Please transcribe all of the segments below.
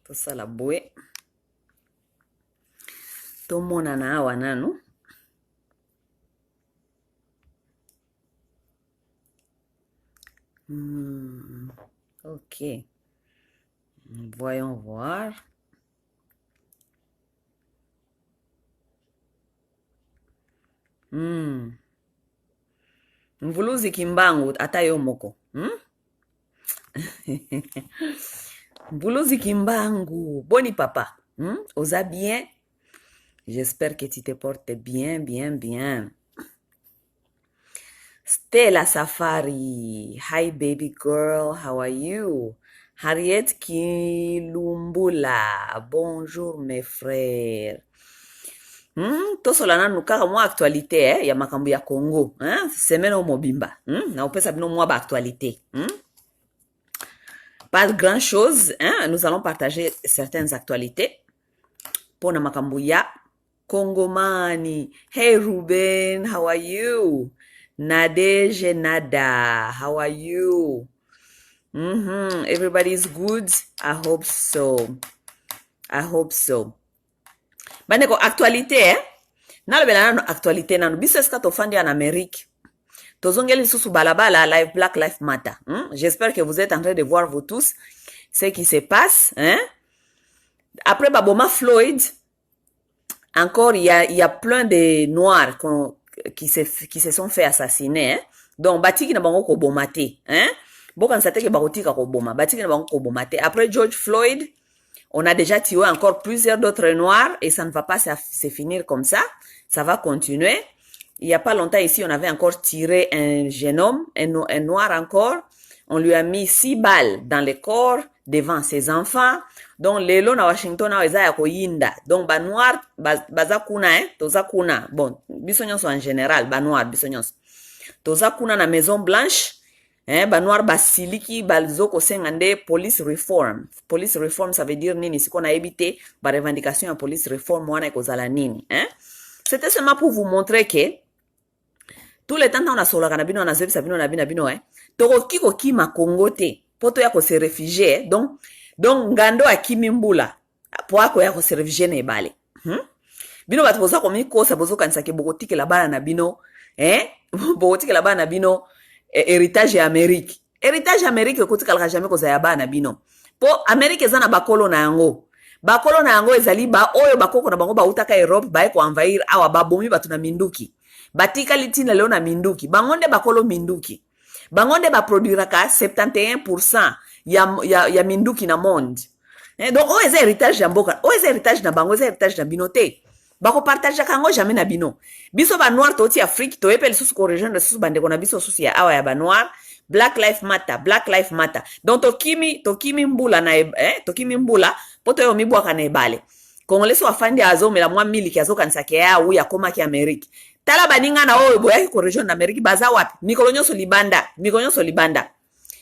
tosala boye tomonana awa nanu. Ok, voyons voir. Mvuluzi kimbangu ata yo moko. Mvuluzi kimbangu, boni papa. Oza bien? J'espère que tu te portes bien, bien, bien. Stella Safari, hi baby girl, how are you? Harriet Kilumbula, bonjour mes frères. Tosolana nukaka mwa actualité ya makambo ya Congo, semaine o mobimba, na opesa bino mwa ba actualité. Pas grand chose, nous allons partager certaines actualités pour na makambo ya Congomani. Hey Ruben, how are you? Nadege Nada, how are you? Everybody's good? I hope so. I hope so. Bandeko, actualité, nalobela nano actualité nano. Biso eska tofandi en Amérique. Tozongeli susu balabala, live Black Lives Matter. J'espère que vous êtes en train de voir vous tous ce qui se passe. Après Baboma Floyd, encore il y a plein de Noirs qui se sont fait assassiner. Donc, batiki na bango ko bomate. Bokan sateke barotika ko boma. Batiki na bango ko bomate. Après George Floyd, on a déjà tué encore plusieurs d'autres Noirs et ça ne va pas se finir comme ça. Ça va continuer. Il n'y a pas longtemps ici, on avait encore tiré un jeune homme, un Noir encore. On lui a mis 6 balles dans le corps devant ses enfants. Donc, lelo na Washington na weza ya koyinda. Donc, ba Noir, baza kuna, toza kuna. Bon, biso nyonso en général, ba Noir, biso nyonso. Toza kuna na Maison Blanche. Ba Noir basiliki balzoko sengande police reform. Police reform, ça veut dire nini? Si qu'on a évité ba revendication ya police reform, wana ekozala nini? C'était seulement pour vous montrer que tout le temps on a solaka na bino na zebi sabino na bino tokoki kokima Congo te poto ya ko se réfugier donc ngando akimi mbula po ako ya ko se réfugier na ebale bino bato boza komi kosa bozo kanisa ke bokotiki la bana na bino bokotiki la bana na bino héritage ya Amérique kotika la jamais koza ya bana bino po Amérique eza na bakolo na yango ezali ba oyo bakoko na bango bautaka Europe bae ko envahir awa babomi batu na minduki batika litina leo na minduki bangonde bakolo minduki bangonde baproduiraka 71% ya minduki na monde donc oyo eza héritage ya mboka oyo eza héritage na bango eza héritage na bino te bakopartage kango jamais na bino biso ba noir toti Afrique toyepeli susu ko rejoindre susu bandeko na biso susu ya awa ya ba noir Black Lives Matter donc tokimi mbula na tokimi mbula poto yo mibwaka na ebale kongolesi wafandi azomela mwa miliki azokanisa ke ya uya komaki Amérique tala baninga na oyo boyaki ko region na Amérique baza wapi mikolo nyonso libanda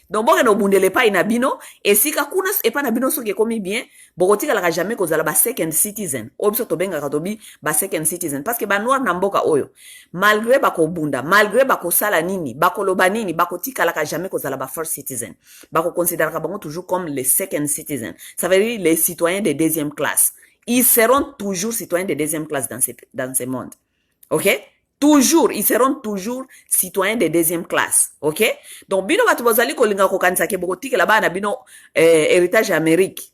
donc boke no bundele pa ina bino esika kuna epa na bino soki ekomi bien bokotika la jamais kozala ba second citizen obiso tobenga katobi ba second citizen parce que ba noir na mboka oyo malgré bakobunda malgré bakosala nini bakoloba nini bakotika la jamais kozala ba first citizen bako considérer bango toujours comme les second citizen ça veut dire les citoyens de deuxième classe ils seront toujours citoyens de deuxième classe dans ce monde. OK? Toujours, ils seront toujours citoyens de deuxième classe. OK? Donc, bino batu bozali kolinga kokanisa ke bokotike là-bas na bino héritage Amérique.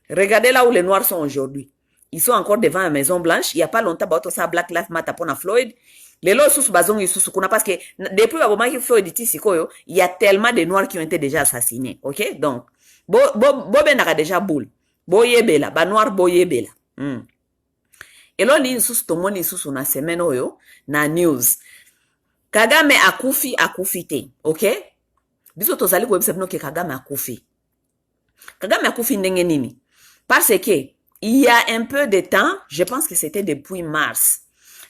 Regardez là où les Noirs sont aujourd'hui. Ils sont encore devant la Maison Blanche. Il n'y a pas longtemps, bato sa Black Lives Matter pour na Floyd. Les lois sous bazongi sous kuna parce que depuis que Floyd dit sikoyo, il y a tellement de Noirs qui ont été déjà assassinés. OK? Donc, bo benaka déjà boule. Bo yebela, ba Noir bo yebela. Elo li susu tomoni susu na semaine oyo na news Kagame akufi te, OK? Biso tozali ko yebisa bino ke Kagame akufi ndenge nini? Parce que il y a un peu de temps, je pense que c'était depuis mars.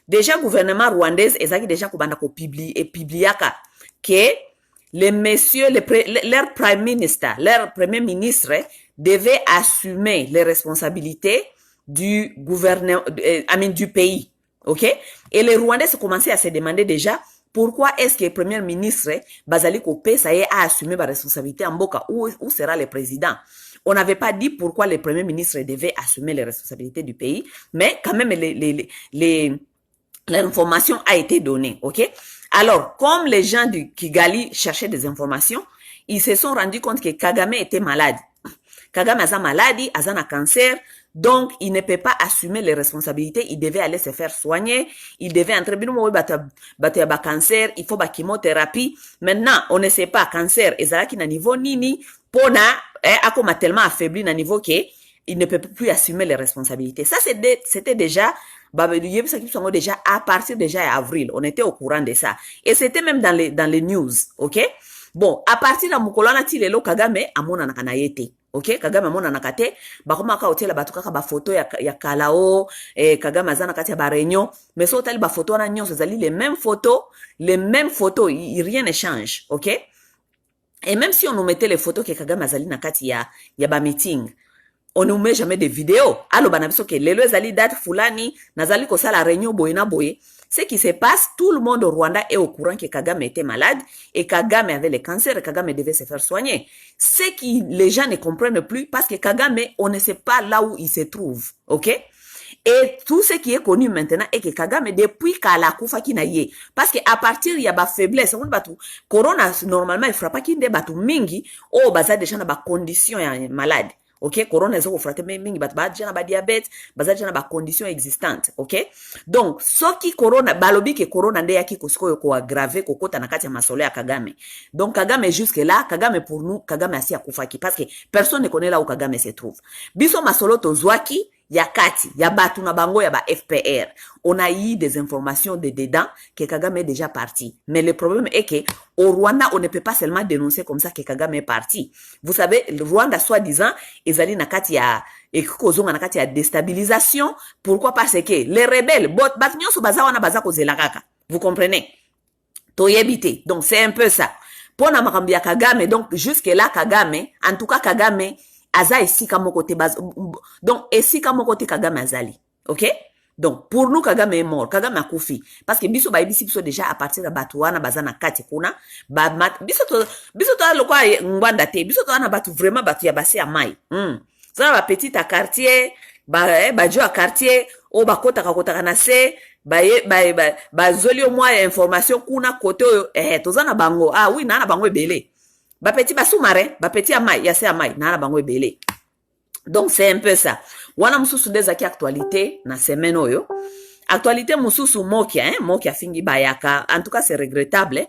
Déjà gouvernement rwandais ezaki déjà kobanda ko publiaka que les messieurs leur premier ministre devait assumer les responsabilités du gouvernement, du pays, OK? Et les Rwandais se commençaient à se demander déjà pourquoi est-ce que le premier ministre Bazali Kopé ça y est a assumé la responsabilité en Boka où sera le président? On n'avait pas dit pourquoi le premier ministre devait assumer les responsabilités du pays, mais quand même l'information a été donnée, ok? Alors, comme les gens du Kigali cherchaient des informations, ils se sont rendus compte que Kagame était malade. Kagame a maladie, a un cancer, donc il ne peut pas assumer les responsabilités, il devait aller se faire soigner, il devait entrer, cancer, il faut la chimiothérapie. Maintenant, on ne sait pas, cancer, et ça qui na niveau nini, pona, a tellement affaibli na niveau que il ne peut plus assumer les responsabilités. Ça, c'était déjà, déjà à partir déjà avril, on était au courant de ça. Et c'était même dans les news, ok? Bon, à partir de Mukolana Tilelo, Kagame, amona nakanayete. Ok, Kagame amona nakate, bakoma ka hotela batu kaka ba photo ya Kalao, Kagame azana kati ya ba réunion, mais so tali ba photo na nyonso zali les mêmes photos, rien ne change, ok? Et même si on nous mettait les photos que Kagame azali na kati ya ba meeting, on ne met jamais des vidéos. Alors, banabiso que lelo ezali date fulani, nazali ko sala réunion boye na boye. Ce qui se passe, tout le monde au Rwanda est au courant que Kagame était malade et Kagame avait le cancer et Kagame devait se faire soigner. Ce que les gens ne comprennent plus parce que Kagame, on ne sait pas là où il se trouve, ok? Et tout ce qui est connu maintenant est que Kagame, depuis Kala Kufa Kinaye, parce qu'à partir il y a ba faiblesse, on batu, corona, normalement, il frappe qui ne batu mingi, oh, baza déjà na ba condition malade. Ok, corona ezoko frate mingi bat ba jana ba diabète, baza jana ba condition existante, ok? Donc, soki corona balobi ke corona nde yaki kosiko ko aggraver kokota na kati ya masolo ya Kagame. Donc Kagame jusque là, Kagame pour nous, Kagame asi akufaki parce que personne ne connaît là où Kagame se trouve. Biso masolo tozwaki ya kati, ya batu na bango ya ba FPR. On a eu des informations de dedans que Kagame est déjà parti. Mais le problème est que au Rwanda, on ne peut pas seulement dénoncer comme ça que Kagame est parti. Vous savez, le Rwanda, soi-disant, ezali na kati ya ekozonga na kati ya déstabilisation. Pourquoi? Parce que les rebelles, bat nyonso baza wana baza kozela kaka. Vous comprenez? Toyebite. Donc c'est un peu ça. Pona makambi ya Kagame, donc jusque là Kagame, en tout cas Kagame aza esika moko te baz, donc esika moko te Kagame azali, ok? Donc pour nous Kagame est mort, Kagame a koufi parce que biso ba bisi biso déjà à partir de batu wana bazana kati kuna ba mat biso to lokwa ngwanda te, biso to wana batu vraiment batu ya basi ya mai. Ça ba petit à quartier, ba jo à quartier, o ba kota na se ba zoli au moins information kuna kote tozana bango. Ah oui, na bango ebele. Ba petit ba sous-marin, ba petit amai, ya se amai, na bango ebele. Donc c'est un peu ça. Wana mususu dezaki actualité na semaine oyo. Actualité mususu mokia, mokia fingi bayaka. En tout cas c'est regrettable.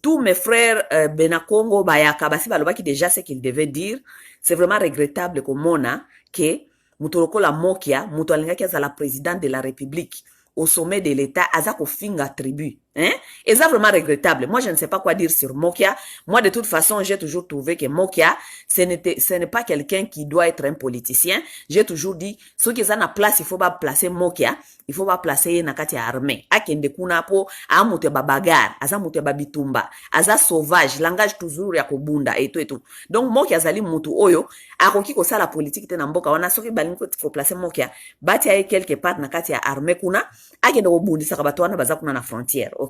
Tous mes frères Benakongo bayaka basi balobaki déjà ce qu'ils devaient dire. C'est vraiment regrettable que mona que mutoloko la mokia, muto alingaki za la présidente de la République au sommet de l'État, azako finga tribu. Hein? Et ça vraiment regrettable. Moi, je ne sais pas quoi dire sur Mokia. Moi, de toute façon, j'ai toujours trouvé que Mokia, ce n'est pas quelqu'un qui doit être un politicien. J'ai toujours dit, ceux qui sont en place, il faut pas placer Mokia, il faut pas placer nakati ya armée. Akende kuna po, amute babagar, aza mute babitumba, aza sauvage, langage toujours ya kobunda, et tout. Donc, Mokia zali mutu oyo, akoki ko sa la politique te na mboka, wana soki balinko faut placer Mokia, bati aye quelque part nakati ya armée kuna, akende kobundisa kabato wana baza kuna na frontière, ok?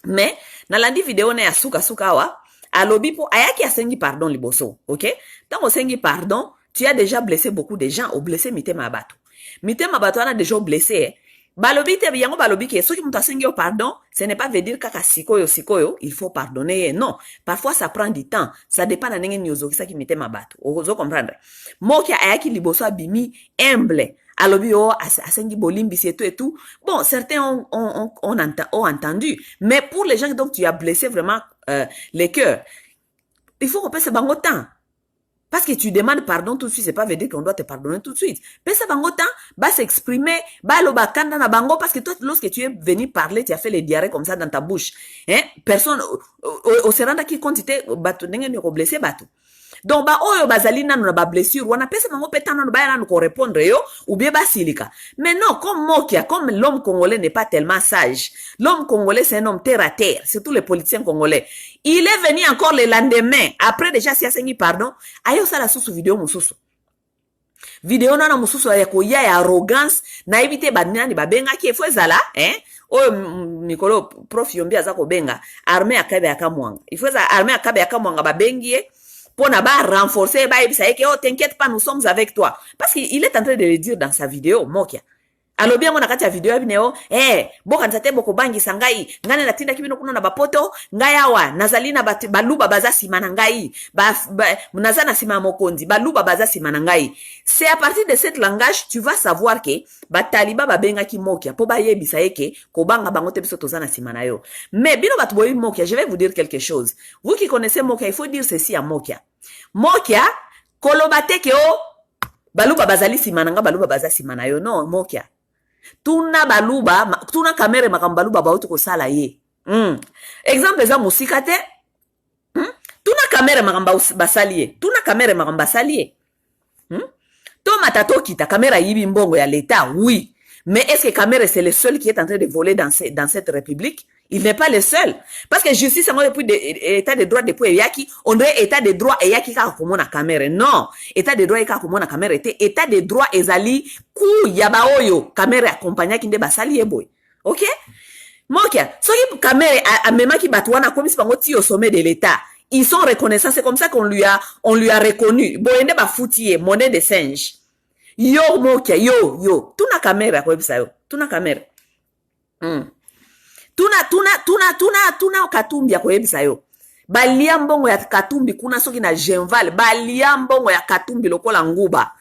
Mais na landi vidéo na ya suka wa alobi po ayaki asengi pardon liboso, ok? Tant osengi pardon, tu as déjà blessé beaucoup de gens, ou blessé mitema bato. Mitema bato wana déjà blessé. Balobi te yango balobi ke soki muta sengi pardon, ce n'est pas veut dire kaka sikoyo, il faut pardonner. Non, parfois ça prend du temps. Ça dépend de nenge nyozo kisaki mitema bato. Ozo comprendre. Mokia ayaki liboso abimi humble. Alobi asengi bolimbi et tout. Bon, certains ont entendu. Mais pour les gens donc tu as blessé vraiment les cœurs, il faut qu'on passe bango temps. Parce que tu demandes pardon tout de suite, c'est pas veut dire qu'on doit te pardonner tout de suite. Passe bango temps, va s'exprimer, va loba kanda na bango, parce que toi, lorsque tu es venu parler, tu as fait les diarrhées comme ça dans ta bouche. Hein? Personne, au seranda qui compte, tu bato, n'engue ni blessé bato. Donc ba oyo bazali nanu na ba blessure wana pesa bango petana no ba nanu ko répondre yo ou bien basilika. Mais non, comme Mokia, comme l'homme congolais n'est pas tellement sage. L'homme congolais c'est un homme terre à terre, surtout les politiciens congolais. Il est venu encore le lendemain après déjà si asengi pardon, ayo sala susu vidéo mususu. Vidéo nana mususu ya ko ya arrogance na éviter banani babenga ki efo ezala, oyo Nikolo prof yombi azako benga armée akabe akamwanga. Il faut armée akabe akamwanga babengie pour renforcer, oh, t'inquiète pas, nous sommes avec toi. Parce qu'il est en train de le dire dans sa vidéo, Mokia. Alors bien, on a kati vidéo bineo, boka nzate boko bangi sangai, ngane natinda kibino kuno na bapoto, ngayawa, nazalina baluba baza simana ngai, nazana sima mokondi, baluba baza simana ngai. C'est à partir de cet langage, tu vas savoir que, taliba babenga ki Mokia, po ba yebisa eke, ko banga bango te biso tozana simana yo. Mais, bino batboyi Mokia, je vais vous dire quelque chose. Vous qui connaissez Mokia, il faut dire ceci à Mokia. Mokia, kolobate ke o, baluba bazali simana nga, baluba baza simana yo, non, Mokia. Tuna baluba, tuna kamere makambaluba bautu ko sala ye. Exemple za musika te. Tuna kamere makamba basali ye. Tuna kamere makamba basali ye. To matato kita kamera yibi mbongo ya l'État, oui. Mais est-ce que Kamere c'est le seul qui est en train de voler dans cette république? Il n'est pas le seul. Parce que justice, depuis état de droit depuis Eyaki, on dirait état de droit Eyaki ka komona Kamere. Non. État de droit ka komona Kamere était état de droit ezali ku yabaoyo Kamere accompagna kinde basali eboy. OK? Mokia, soki Kamere a même qui batouana comme si bango ti au sommet de l'état. Ils sont reconnaissants, c'est comme ça qu'on lui a reconnu. Boyende ba foutier, monnaie de singe. Yo Mokia, yo, tuna Kamere kwa bisa yo. Tuna Kamere. Tuna Katumbi ya koyebisa yo. Balia mbongo ya Katumbi kuna soki na Genval, balia mbongo ya Katumbi lokola nguba.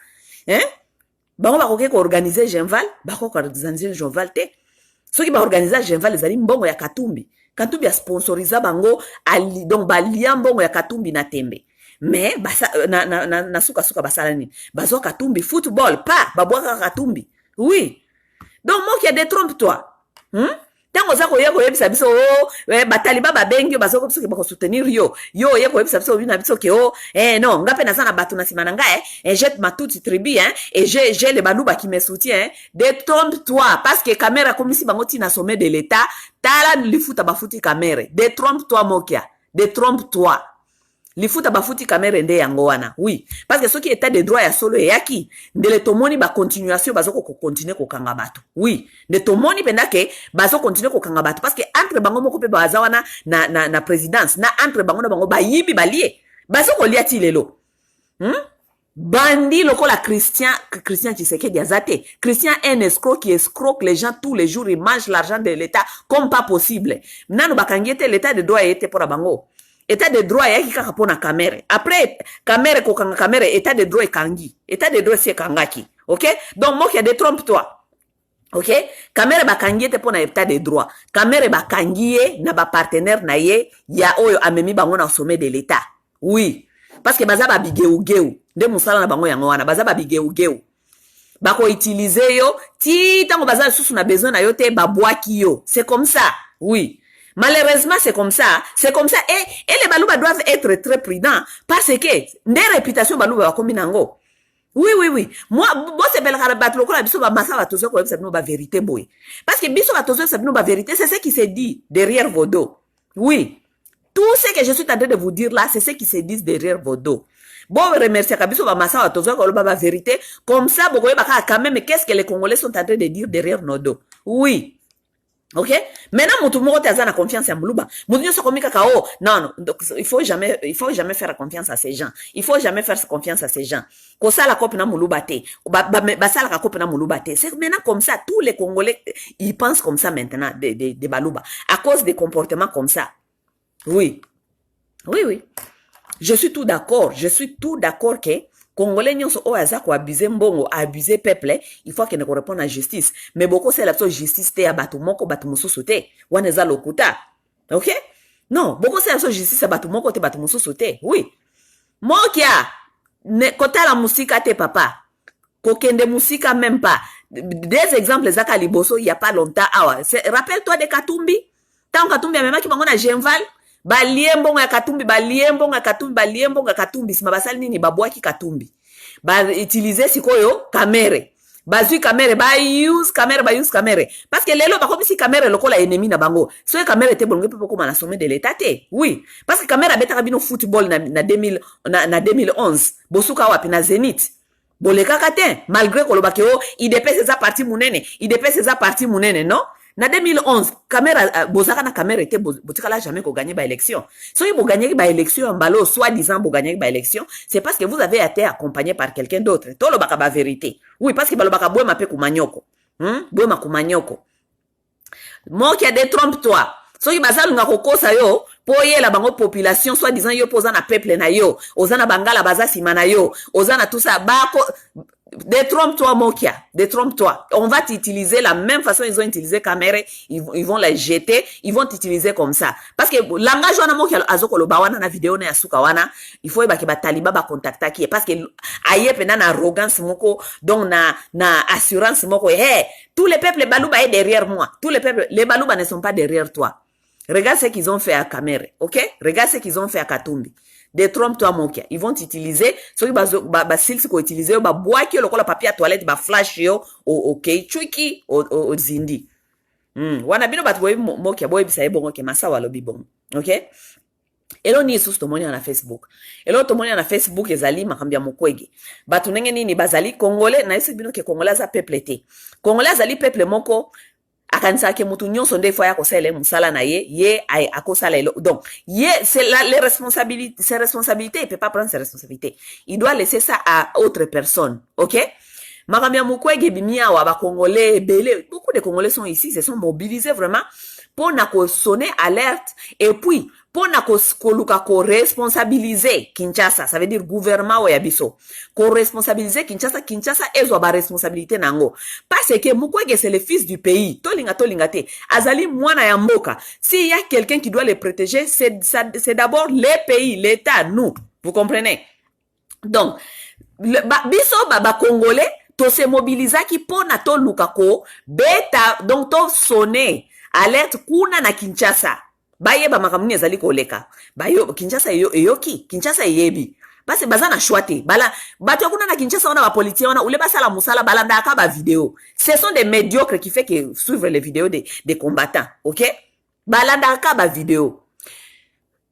Bango bakoke ko organiser Genval, bako ko organiser Genval te. Soki ba organiser Genval ezali mbongo ya Katumbi. Katumbi a sponsoriza bango ali donc balia mbongo ya Katumbi na tembe. Mais basa na suka basala ni. Bazo Katumbi football pas babwaka Katumbi. Oui. Donc moi qui détrompe-toi. Tango za ko yeko yebisa biso bataliba babengi bazo ko biso ke bako soutenir yo yeko yebisa biso bina biso ke non ngape na sana batu na simana nga jette ma toute tribu et j'ai les baluba qui me soutient détrompe-toi parce que Kamera comme si bango ti na sommet de l'état tala lifuta bafuti Kamera détrompe-toi Mokia détrompe-toi lifuta bafuti Kamera nde yango wana oui parce que ce qui état de droit ya solo yaki ndele tomoni ba continuation bazoko ko continuer ko kanga bato oui de tomoni pendake bazo continuer ko kanga bato parce que entre bango moko pe baza wana na présidence na entre bango na bango bayibi balie bazoko liati lelo bandi lokola Christian Tshisekedi azate Christian un escroc qui escroque les gens tous les jours il mange l'argent de l'état comme pas possible nanu bakangiete l'état de droit était pour bango état de droit yaki kaka pona Kamere. Après Kamere kokanga Kamere état de droit kangi. État de droit c'est kangaki. OK? Donc moi qui détrompe-toi. OK? Kamere bakangi te pona état de droit. Kamere bakangi na ba partenaire na ye ya oyo amemi bango na sommet de l'état. Oui. Parce que baza ba bigeu. Nde musala na bango yango wana baza ba bigeu. Bako utiliser yo ti tango baza susu na besoin na yo te babwaki yo. C'est comme ça. Oui. Malheureusement, c'est comme ça. Et les balouba doivent être très prudents. Parce que, des réputations balouba comme nango. Oui. Moi, c'est belle rabat lokola biso ba massa ba tozo ko sabino ba vérité boy. Parce que biso ba tozo sabino ba vérité, c'est ce qui se dit derrière vos dos. Oui. Tout ce que je suis en train de vous dire là, c'est ce qui se dit derrière vos dos. Bon, remercier ka biso ba massa ba tozo ko ba vérité. Comme ça, bokoye ba quand même qu'est-ce que les Congolais sont en train de dire derrière nos dos. Oui. OK? Maintenant, mutu moko te azana confiance à Muluba. Mutu nyoso komika ka non, donc il faut jamais faire confiance à ces gens. Il faut jamais faire confiance à ces gens. Ko sala kopi na Muluba te. Ba sala ka kopi na Muluba te. C'est maintenant comme ça tous les Congolais ils pensent comme ça maintenant de Baluba à cause des comportements comme ça. Oui. Je suis tout d'accord que Congolais nyonso o azako abuser mbongo, abuser peuple, il faut que ne répondre à justice. Mais beaucoup c'est la justice te ya batu moko batu mususu te. Waneza lokuta. OK? Non, beaucoup c'est la justice ya batu moko te batu mususu te. Oui. Mokia ne kota la musika te papa. Kokende musika même pas. Des exemples zaka liboso il y a pas longtemps awa. Rappelle-toi de Katumbi. Tant Katumbi même qui bango na Genval. Baliembonga ya Katumbi sima basali nini babwaki Katumbi ba utiliser sikoyo Kamere bazui Kamere ba use Kamere parce que lelo ba comme si Kamere lokola ennemi na bango so Kamere te bolonge pe ko na sommet de l'état te oui parce que Kamere abeta bino football na 2011 bosuka wapi na Zenith boleka kate malgré ko lobake il dépêche sa partie munene non Na 2011, caméra, bozaka na caméra était botikala jamais qu'on gagne ba élection. Si vous gagnez ba élection, mbalo, soi-disant vous gagnez ba élection, c'est parce que vous avez été accompagné par quelqu'un d'autre. Tolo baka ba vérité. Oui, parce que balo baka boue mape kumanyoko. Boue ma kumanyoko. Moi qui a détrompe-toi. Soki bazal nga kokosa yo, po ye la bango population, soi-disant yo posa na peuple na yo, ozana bangala baza sima na yo, ozana tout ça, bako, détrompe-toi, Mokia. Détrompe-toi. On va t'utiliser la même façon ils ont utilisé caméra. Ils vont les jeter. Ils vont t'utiliser comme ça. Parce que langage wana Mokia azoko lo bawana na vidéo na yasuka wana. Il faut que ba taliba ba contacta qui. Parce que aye pena na arrogance moko. Donc na assurance moko. Hey, tous les peuples balouba est derrière moi. Tous les peuples, les balouba ne sont pas derrière toi. Regarde ce qu'ils ont fait à Caméra. Ok? Regarde ce qu'ils ont fait à Katumbi. Détrompe-toi, Mokia. Ils vont t'utiliser. Ceux qui vont utiliser, ba bois qui le papier à toilette, ba flash yo, ok, chuiki, au zindi. Wana bino bat boy Mokia, boy bisa bon, ok, masa walo bi bon. Ok? Elo ni sous to moni na Facebook. Elo to moni na Facebook ezali makambia mokwege. Batu nenge nini bazali Congolais, na isi bino ke Congolais za peuple te. Congolais azali peuple moko. Akanisa ke mutu nyonso nde fois ya kosala musala na ye akosala elo. Donc c'est les responsabilités, ses responsabilités, il peut pas prendre ses responsabilités, il doit laisser ça à autre personne. OK? Makamia Mukwege bimia wa ba Congolais belé, beaucoup de Congolais sont ici, se sont mobilisés vraiment pour na ko sonner alerte et puis pour na ko luka ko responsabiliser Kinshasa, ça veut dire gouvernement wa yabiso ko responsabiliser Kinshasa ezo ba responsabilité nango parce que Mukwege c'est le fils du pays, tolinga te azali mwana ya mboka. S'il y a quelqu'un qui doit les protéger, c'est d'abord les pays, l'état, nous, vous comprenez? Donc biso ba Congolais to se mobiliser qui pona to luka ko beta, donc to sonner alerte kuna na Kinshasa. Baye ba makamuni ezali koleka. Bayo Kinshasa eyoki, Kinshasa yebi. Basi bazana chouate. Bala bato kuna na Kinshasa on a ba politicien on a ule basala musala balanda ka ba vidéo. Ce sont des médiocres qui fait que suivre les vidéos des combattants, OK? Balanda ka ba vidéo.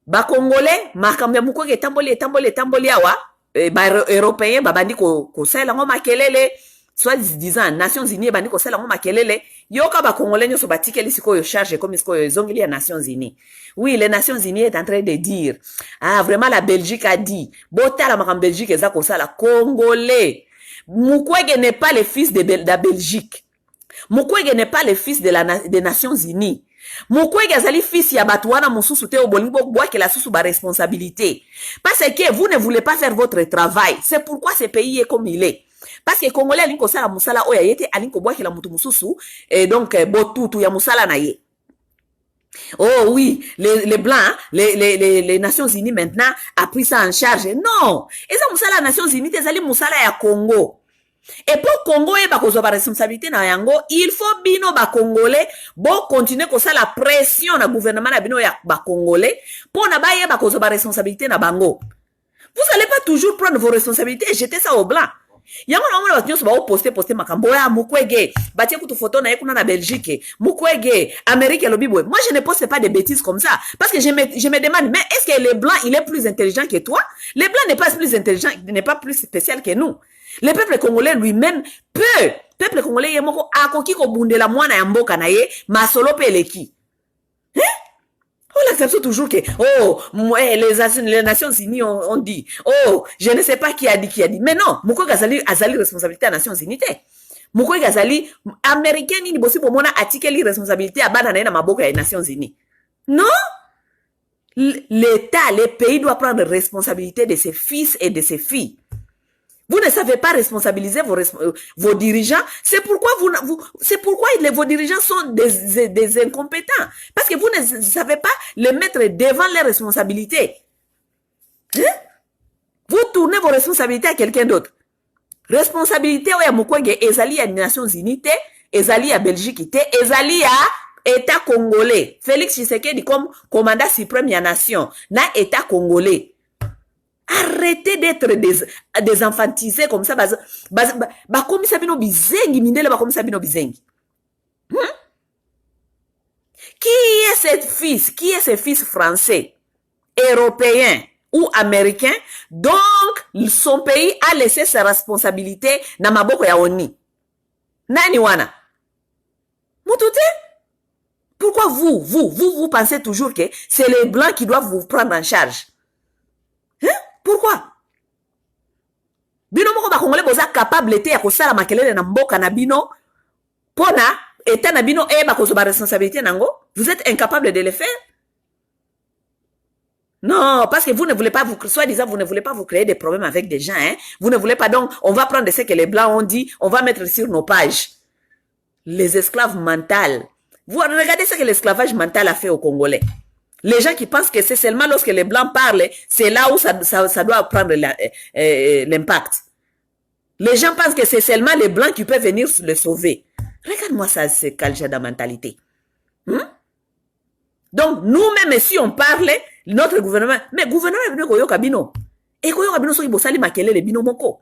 Ba Congolais makamya Mukwege tamboli awa ba européen babandi ko sala ngo makelele. Soit disant Nations Unies bandi ko sala ngo makelele yoka ba Congolais nyoso batikeli siko yo charge comme siko yo zongili ya Nations Unies. Oui, les Nations Unies est en train de dire vraiment la Belgique a dit bota la makam Belgique eza ko sala Congolais. Mukwege n'est pas le fils de la Belgique. Mukwege n'est pas le fils des Nations Unies. Mukwege azali fils ya batouana mususu te obolingo bois que la susu ba responsabilité. Parce que vous ne voulez pas faire votre travail. C'est pourquoi ce pays est comme il est. Parce que Congolais alinko sala musala oya yete alinko boaki la mutu mususu et donc botutu ya musala na ye. Oh oui, les blancs, les Nations Unies maintenant a pris ça en charge. Non, et ça musala Nations Unies ezali musala ya Congo. Et pour Congo et ba kozo ba responsabilité na yango, il faut bino ba Congolais bon continuer ko la pression na gouvernement na bino ya ba Congolais pour na ba ye ba kozo ba responsabilité na bango. Vous allez pas toujours prendre vos responsabilités et jeter ça au blanc. Yango na mwana batinyo ba poster makambo ya Mukwege batie kutu photo na yekuna na Belgique Mukwege Amérique lobibwe. Moi je ne poste pas des bêtises comme ça parce que je me demande mais est-ce que le blanc il est plus intelligent que toi? Le blanc n'est pas plus intelligent, n'est pas plus spécial que nous. Le peuple congolais lui-même peuple congolais yemoko akoki ko bundela mwana ya mboka na ye masolo peleki. On accepte toujours que, les Nations Unies ont dit, je ne sais pas qui a dit. Mais non, Mukwege azali responsabilité à Nations Unies. Mukwege azali, Américain ni bossi pour mona atikeli responsabilité à bana na maboko ya Nations Unies. Non? L'État, les pays doivent prendre responsabilité de ses fils et de ses filles. Vous ne savez pas responsabiliser vos dirigeants. C'est pourquoi vos dirigeants sont des incompétents. Parce que vous ne savez pas les mettre devant les responsabilités. Hein? Vous tournez vos responsabilités à quelqu'un d'autre. Responsabilité à Mukwege, ezali à Nations Unies, ezali à Belgique, ezali à État congolais. Félix Tshisekedi comme commandant suprême ya nation, na État congolais. Arrêtez d'être des infantisés comme ça. Comme ça, bino bizengi, mindele ba comme ça, bino bizengi. Qui est ce fils français, européen ou américain, donc son pays a laissé ses responsabilités na maboko ya oni? Nani wana? Mutute? Pourquoi vous pensez toujours que c'est les Blancs qui doivent vous prendre en charge? Hein? Pourquoi? Bino moko ba Congolais boza capable te ya kosala makelele na mboka na bino pona eta na bino ba kozoba responsabilité nango? Vous êtes incapable de le faire? Non, parce que vous ne voulez pas soi-disant, vous ne voulez pas vous créer des problèmes avec des gens, hein. Vous ne voulez pas, donc, on va prendre ce que les Blancs ont dit, on va mettre sur nos pages. Les esclaves mentaux. Vous regardez ce que l'esclavage mental a fait aux Congolais. Les gens qui pensent que c'est seulement lorsque les Blancs parlent, c'est là où ça doit prendre l'impact. Les gens pensent que c'est seulement les Blancs qui peuvent venir les sauver. Regarde-moi ça, c'est quel genre de mentalité. Donc, nous-mêmes, si on parlait, notre gouvernement, mais gouvernement est venu koyoka bino. Et koyoka bino soki bosali makelele bino moko.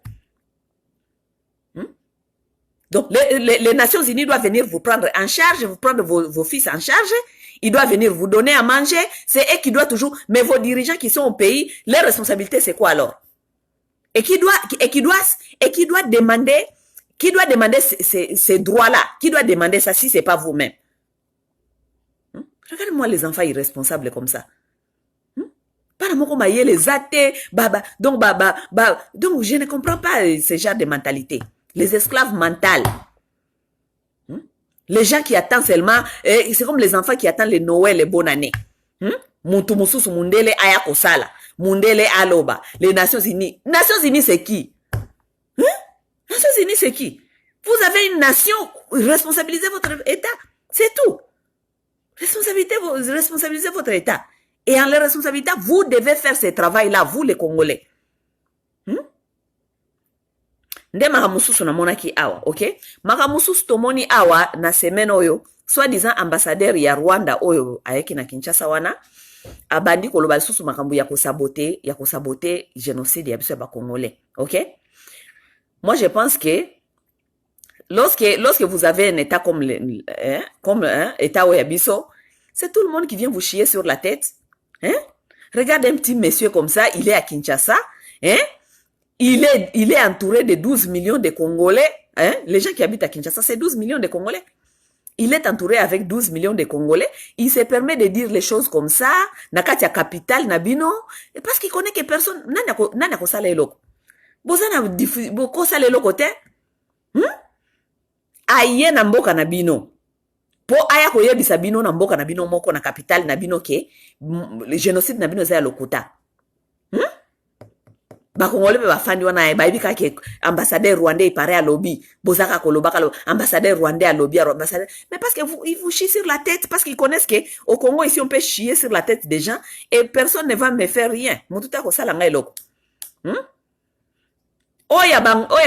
Donc, les Nations Unies doivent venir vous prendre en charge, vous prendre vos fils en charge. Ils doivent venir vous donner à manger. C'est eux qui doivent toujours... Mais vos dirigeants qui sont au pays, leur responsabilité, c'est quoi alors? Et qui doit demander ces droits-là? Qui doit demander ça si ce n'est pas vous-même? Regardez-moi les enfants irresponsables comme ça. Les athées, donc je ne comprends pas ce genre de mentalité. Les esclaves mentales. Les gens qui attendent seulement, c'est comme les enfants qui attendent le Noël et bonne année. Muntu mususu mundele aya kosala, mundele aloba. Les Nations Unies. Nations Unies c'est qui? Nations Unies c'est qui? Vous avez une nation, responsabilisez votre État. C'est tout. Responsabilisez votre État. Et en la responsabilité, vous devez faire ce travail-là, vous les Congolais. Nde makamususu na monaki awa, ok? Makamususu tomoni awa na semaine oyo, soi-disant ambassadeur ya Rwanda oyo ayeki na Kinshasa wana, abandi koloba lisusu makambo ya kosabote génocide ya biso ya ba Congolais, ok? Moi je pense que lorsque vous avez un état comme état oyo ya biso, c'est tout le monde qui vient vous chier sur la tête. Hein? Regarde un petit monsieur comme ça, il est à Kinshasa, hein? Il est entouré de 12 millions de Congolais. Hein? Les gens qui habitent à Kinshasa, c'est 12 millions de Congolais. Il est entouré avec 12 millions de Congolais. Il se permet de dire les choses comme ça. Nakatia capital, Nabino. Parce qu'il connaît que personne. Nana ko sala eloko. Bozana ko sala eloko te. Aye na mboka na bino. Po aya ko yebisa bino na mboka na bino moko na capital na bino ke le génocide na bino za lokuta. Bakongole be bafandi wana ba ibika ke ambassadeur rwandais paraît à lobby bozaka kolobaka ambassadeur rwandais à lobby ambassadeur, mais parce que ils vous chient sur la tête, parce qu'ils connaissent que au Congo ici on peut chier sur la tête des gens et personne ne va me faire rien. Mututa ko sala ngai loko. Oya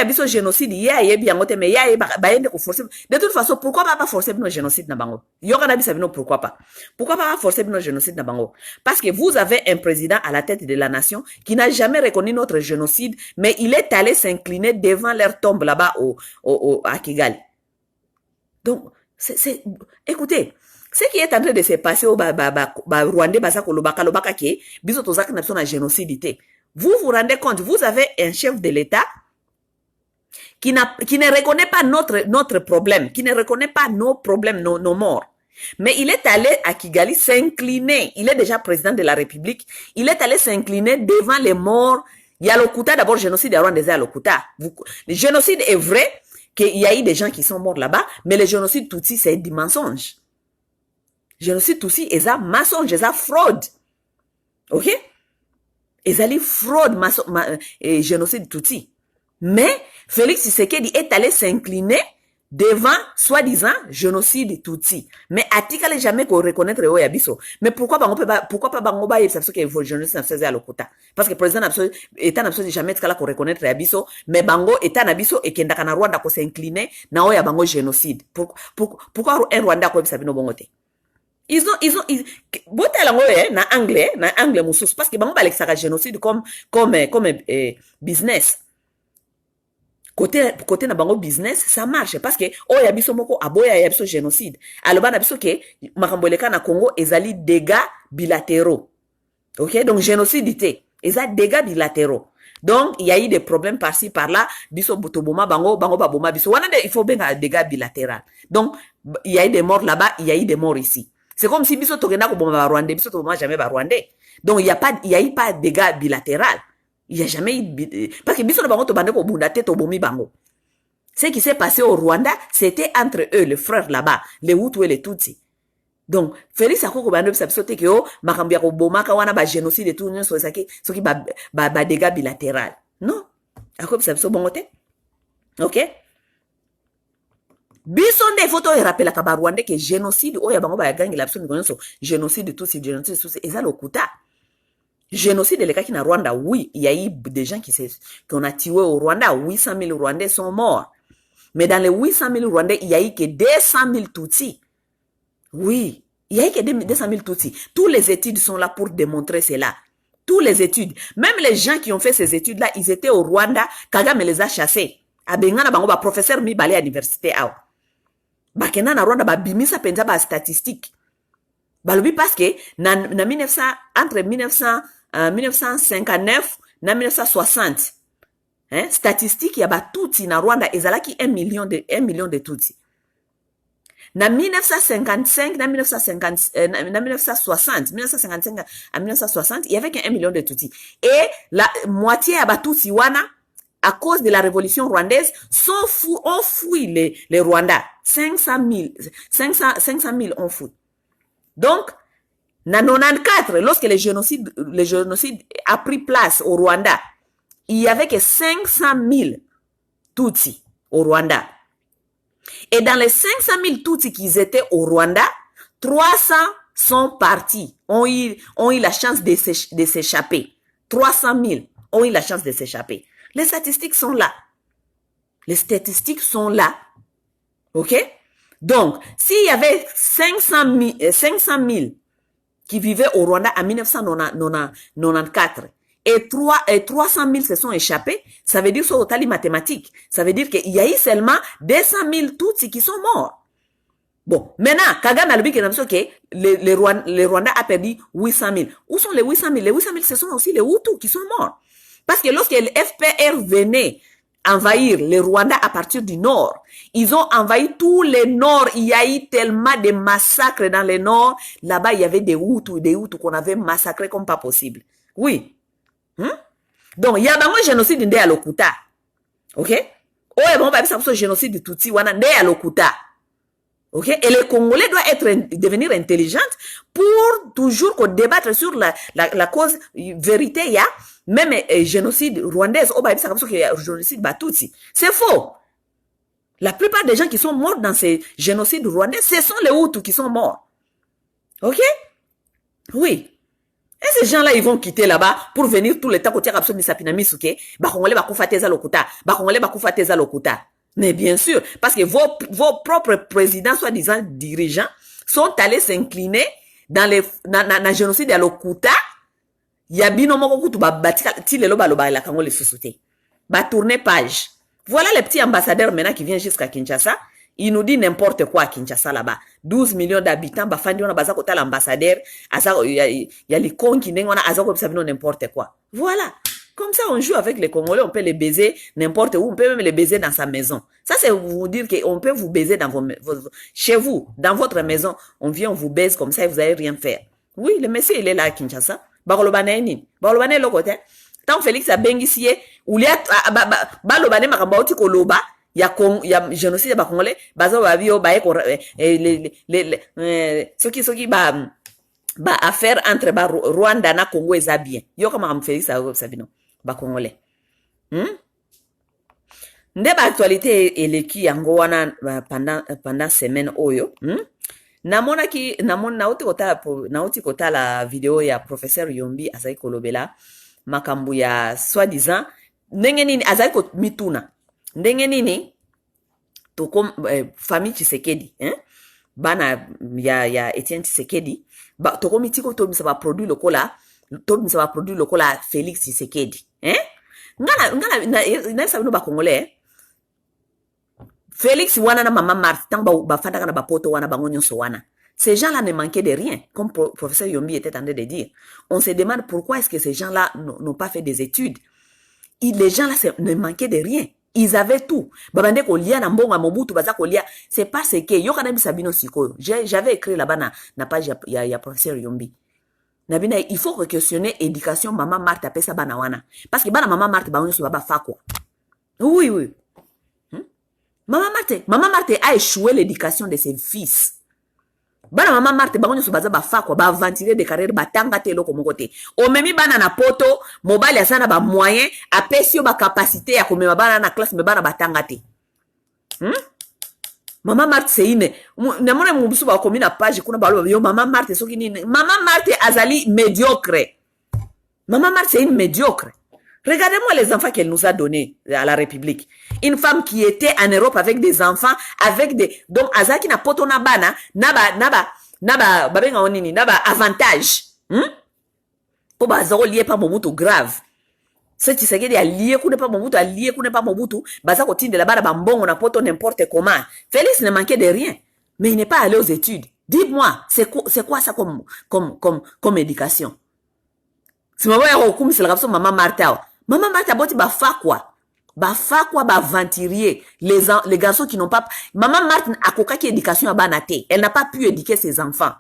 biso génocide ya yebi yango te, mais ya ba yende ko forcer. De toute façon, pourquoi pas forcer bino génocide na bango? Yoka na bisa bino pourquoi pas? Pourquoi pas forcer bino génocide na bango? Parce que vous avez un président à la tête de la nation qui n'a jamais reconnu notre génocide, mais il est allé s'incliner devant leur tombe là-bas à Kigali. Donc, écoutez, ce qui est en train de se passer au Rwandais basa ko lobaka ke biso tozaka na biso na génocide. Vous vous rendez compte, vous avez un chef de l'État qui ne reconnaît pas notre problème, qui ne reconnaît pas nos problèmes, nos morts. Mais il est allé à Kigali s'incliner. Il est déjà président de la République. Il est allé s'incliner devant les morts. Il y a Lokuta, d'abord, génocide de Rwanda, à Lokuta. Le génocide est vrai qu'il y a eu des gens qui sont morts là-bas, mais le génocide Tutsi, c'est du mensonge. Génocide Tutsi, c'est un mensonge, c'est un fraude. Ok? Ezali fraude et génocide Tutsi. Mais Félix Tshisekedi est allé s'incliner devant soi-disant génocide Tutsi. Mais atikale jamais qu'on reconnaître Oyabiso. Mais pourquoi pas bango ba yebisa que le génocide na à lokuta? Parce que le président état na biso jamais tkala qu'on reconnaître Yabiso, mais bango état na biso et kenda kana Rwanda ko s'incliner na oya bango génocide. Pourquoi un Rwanda ko yebisa bino bongo te? Ils ont na anglais mususu, parce que bango balexaka génocide comme business. Côté na bango business, ça marche parce que oya biso moko aboya ya biso génocide. Aloba na biso ke makamboleka na Congo ezali dégâts bilatéraux. OK? Donc génocide ité, eza dégâts bilatéraux. Donc il y a eu des problèmes par-ci par-là, biso botoboma bango ba boma biso. Wana il faut bien dégâts bilatéraux. Donc il y a eu des morts là-bas, il y a eu des morts ici. C'est comme si biso tokenda ko bomba Rwandais, biso tokoma jamais ba Rwandais. Donc il y a eu pas de dégâts bilatéral. Il y a jamais eu parce que biso na bango to bande ko bunda te to bomi bango. Ce qui s'est passé au Rwanda, c'était entre eux, les frères là-bas, les Hutus et les Tutsis. Donc Félix akoko bande biso biso que oh makambo ya ko bomaka wana ba génocide et tout nyonso saki soki ba dégâts bilatéral. Non. Akoko biso bongo te. OK? Biso nde photo e rappela ka ba Rwanda que génocide oya bango ba gangi la biso nyonso génocide tout génocide tout eza lokuta. Génocide le cas qui na Rwanda, oui, il y a eu des gens qu'on a tué au Rwanda, 800 000 Rwandais sont morts. Mais dans les 800 000 Rwandais, il y a eu que 200 000 Tutsis. Oui, il y a eu que 200 000 Tutsis. Toutes les études sont là pour démontrer cela. Toutes les études. Même les gens qui ont fait ces études-là, ils étaient au Rwanda, Kagame les a chassés. Abengana bango ba professeur mi balé à l'université aw. Bakena na Rwanda ba bimisa penza ba statistique. Balobi parce que entre 1959 na 1960 hein, statistique ya ba Tutsi na Rwanda ezalaki 1 million de Tutsi. Na 1955 na 1955 à 1960 il y avait qu'un 1 million de Tutsi et la moitié ya ba Tutsi wana à cause de la révolution rwandaise ont fui les Rwandais. 500 000 ont fui. Donc, en 1994, lorsque le génocide a pris place au Rwanda, il y avait que 500 000 Tutsis au Rwanda. Et dans les 500 000 Tutsis qui étaient au Rwanda, 300 sont partis, ont eu la chance de s'échapper. 300 000 ont eu la chance de s'échapper. Les statistiques sont là. Les statistiques sont là. OK? Donc, s'il y avait 500 000 qui vivaient au Rwanda en 1994 et 300 000 se sont échappés, ça veut dire sur total mathématique. Ça veut dire qu'il y a eu seulement 200 000 Tutsis qui sont morts. Bon, maintenant, Kagame a dit que les Rwandais a perdu 800 000. Où sont les 800 000? Les 800 000, ce sont aussi les Hutus qui sont morts. Parce que lorsque le FPR venait envahir les Rwandais à partir du nord, ils ont envahi tout le nord. Il y a eu tellement de massacres dans le nord. Là-bas, il y avait des Hutus qu'on avait massacrés comme pas possible. Oui. Donc, il y a un génocide de à Lokuta. OK? Oh, il y a un génocide de Tutsi wana de à Lokuta. OK? Et les Congolais doivent devenir intelligents pour toujours débattre sur la cause vérité. Il y a même génocide rwandaise. Oh, bah, ça comme ça qu'il y a génocide Batutsi. C'est faux. La plupart des gens qui sont morts dans ces génocides rwandais, ce sont les Hutus qui sont morts. OK? Oui. Et ces gens-là, ils vont quitter là-bas pour venir tout le temps côté Rapso Misapinami Souké. Bah, Congolais, bah, Koufateza Lokuta. Bah, Congolais, bah, Koufateza Lokuta. Mais bien sûr, parce que vos propres présidents, soi-disant dirigeants, sont allés s'incliner dans le génocide à Lokuta. Il y a binomo kutu ba batika ti lelo ba loba la kango le société. Ba tourner page. Voilà les petits ambassadeurs maintenant qui viennent jusqu'à Kinshasa. Ils nous disent n'importe quoi à Kinshasa là-bas. 12 millions d'habitants, ba fandi on a baza kota l'ambassadeur, il y a les cons qui n'ont pas n'importe quoi. Voilà. Comme ça, on joue avec les Congolais, on peut les baiser n'importe où, on peut même les baiser dans sa maison. Ça, c'est vous dire qu'on peut vous baiser dans chez vous, dans votre maison. On vient, on vous baise comme ça et vous n'allez rien faire. Oui, le monsieur, il est là à Kinshasa. Barolobane nini? Barolobane le côté. Tant Félix a bengisie, ou il y a balobane makamba oti koloba, il y a génocide ba Congolais, bazo ba bio ba eko soki ba affaire entre ba Rwanda na Congo eza bien. Yo kama Félix a sabino ba Congolais. Nde ba actualité eleki yango wana pendant semaine oyo. Nauti kota la vidéo ya professeur Yombi azali kolobela makambu ya soi-disant ndenge nini azali ko mituna ndenge nini to comme famille Tshisekedi bana ya Etienne Tshisekedi ba to comme tiko to misaba produit lokola Félix Tshisekedi ngana na sabino ba congolais Félix wana na maman Martin ba fanda na ba poto wana bango nyonso wana. Ces gens-là ne manquaient de rien, comme professeur Yombi était en train de dire. On se demande pourquoi est-ce que ces gens-là n'ont pas fait des études. Les gens-là ne manquaient de rien. Ils avaient tout. Babande kolia na mbongo Mobutu baza kolia. C'est parce que yo kana bisabino sikoyo. J'avais écrit là-bas na page ya professeur Yombi. Nabina il faut questionner éducation maman Marthe apesa bana wana. Parce que bana maman Marthe baonyo so baba fakwa. Oui oui. Maman Marthe a échoué l'éducation de ses fils. Bana maman Marthe baonyo so baza ba fakwa ba aventurer de carrière batanga te loko mokote. O memi bana na poto mobile asana ba moyen apesi yo ba capacité ya komema bana na classe me bana batanga te. Maman Marthe c'est une namona mubisu ba komi na page kuna balo yo maman Marthe soki nini. Maman Marthe azali médiocre. Maman Marthe c'est une médiocre. Regardez-moi les enfants qu'elle nous a donnés à la République. Une femme qui était en Europe avec des enfants, avec des... Donc, azaki na poto na bana, naba avantage. Pour bazaro lié pas Mobutu grave. C'est qui s'est dit lié kune pas Mobutu, lié kune pas Mobutu, bazako tinde la bana bambongo na poto n'importe comment. Félix ne manquait de rien, mais il n'est pas allé aux études. Dites-moi, c'est quoi ça comme éducation? Si maman ya okumu c'est la maman Martha. Maman Martha boti ba fakwa ba aventurier les garçons qui n'ont pas maman Martha akoka ki éducation abanate. Elle n'a pas pu éduquer ses enfants.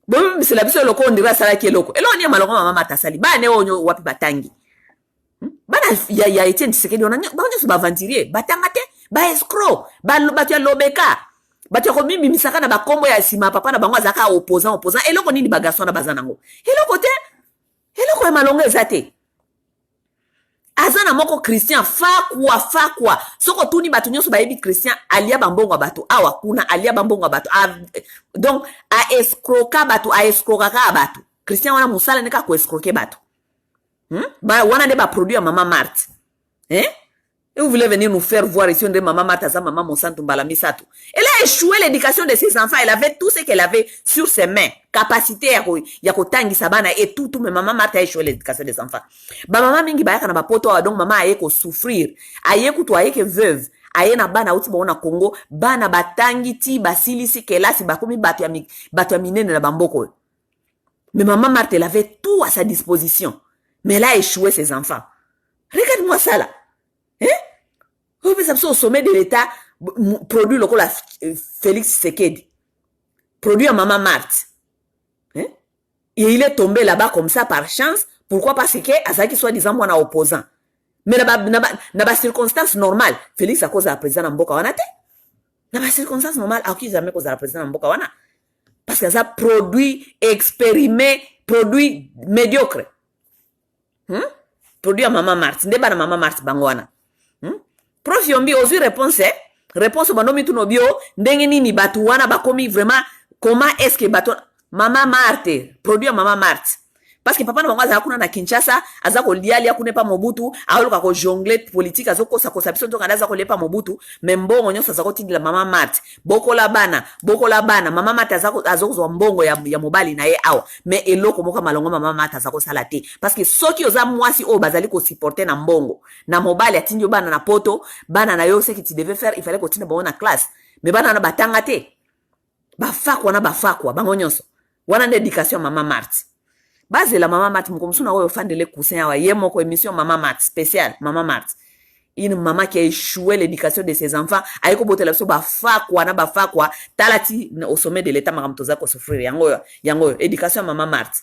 Bon c'est la biso loko ondira sala ki loko. Elo ni maloko maman Martha sali. Ba ne onyo wapi batangi. Bana ya Etienne Tshisekedi on ba onyo so ba aventurier, batangate, ba escroc, ba ya lobeka. Batu ko mimi misaka na ba kombo ya sima papa na bango azaka opposant eloko nini ba garçon na bazanango. Eloko ya malongo ezate. Azana moko Christian fakwa. Soko tuni batu nyoso ba yebi Christian alia bambongo batu awa kuna alia bambongo batu. Donc a escroquer batu. Christian wana musala neka ko escroquer batu. Ba wana de ba produit ya maman Marthe. Et vous voulez venir nous faire voir ici, on dit maman Mataza, maman Monsanto Mbalamisato. Elle a échoué l'éducation de ses enfants. Elle avait tout ce qu'elle avait sur ses mains. Capacité, yako tangi sabana et tout, mais maman Martha a échoué l'éducation des enfants. Ba maman mingi ba yaka na ba poto, donc maman aye ko souffrir. Aye ko to aye ke veuve. Aye na bana uti ba Congo, bana batangi ti basilisi kelasi bakomi batu ya minene na bamboko. Mais maman Martha, elle avait tout à sa disposition. Mais elle a échoué ses enfants. Regarde-moi ça là. Vous pouvez au sommet de l'État, produit le la Félix Tshisekedi. Produit à maman Marthe. Et il est tombé là-bas comme ça par chance. Pourquoi? Parce que, à ça qui soit disant, moi, on opposant. Mais dans la circonstance normale, Félix a cause à la présidente en Mboka Wana. Dans la circonstance normale, à qui jamais cause à la présidente en Mboka Wana? Parce que ça produit expérimé, produit médiocre. Produit à maman Marthe. N'est pas maman Marthe Bangwana. Prof Yombi ozu réponse réponse banomi tunobio ndenge nini batu wana bakomi vraiment comment est-ce que batu maman Marthe produit maman Marthe parce que papa na bango azala kuna na Kinshasa azako lialia kuna pa Mobutu aoluka ko jongler politique azoko sa biso to kana azako lepa Mobutu membongo nyoso azako tindila maman Marthe bokola bana maman Marthe azoko zo mbongo ya mobali na ye awa mais eloko moka malongo maman Marthe azako sala te parce que soki oza mwasi o bazali ko supporter na mbongo na mobali atindio bana na poto bana na yo ce que tu devais faire il fallait continuer bon na classe mais bana na batanga te bafakwa bango nyonso wana d'éducation maman Marthe. Base la maman Marthe mkomsuna oyo fandele kusin awa ye moko émission maman Marthe spéciale maman Marthe. Une maman qui a échoué l'éducation de ses enfants ayeko botela so bafakwa talati au sommet de l'état makamtoza ko souffrir yango éducation maman Marthe.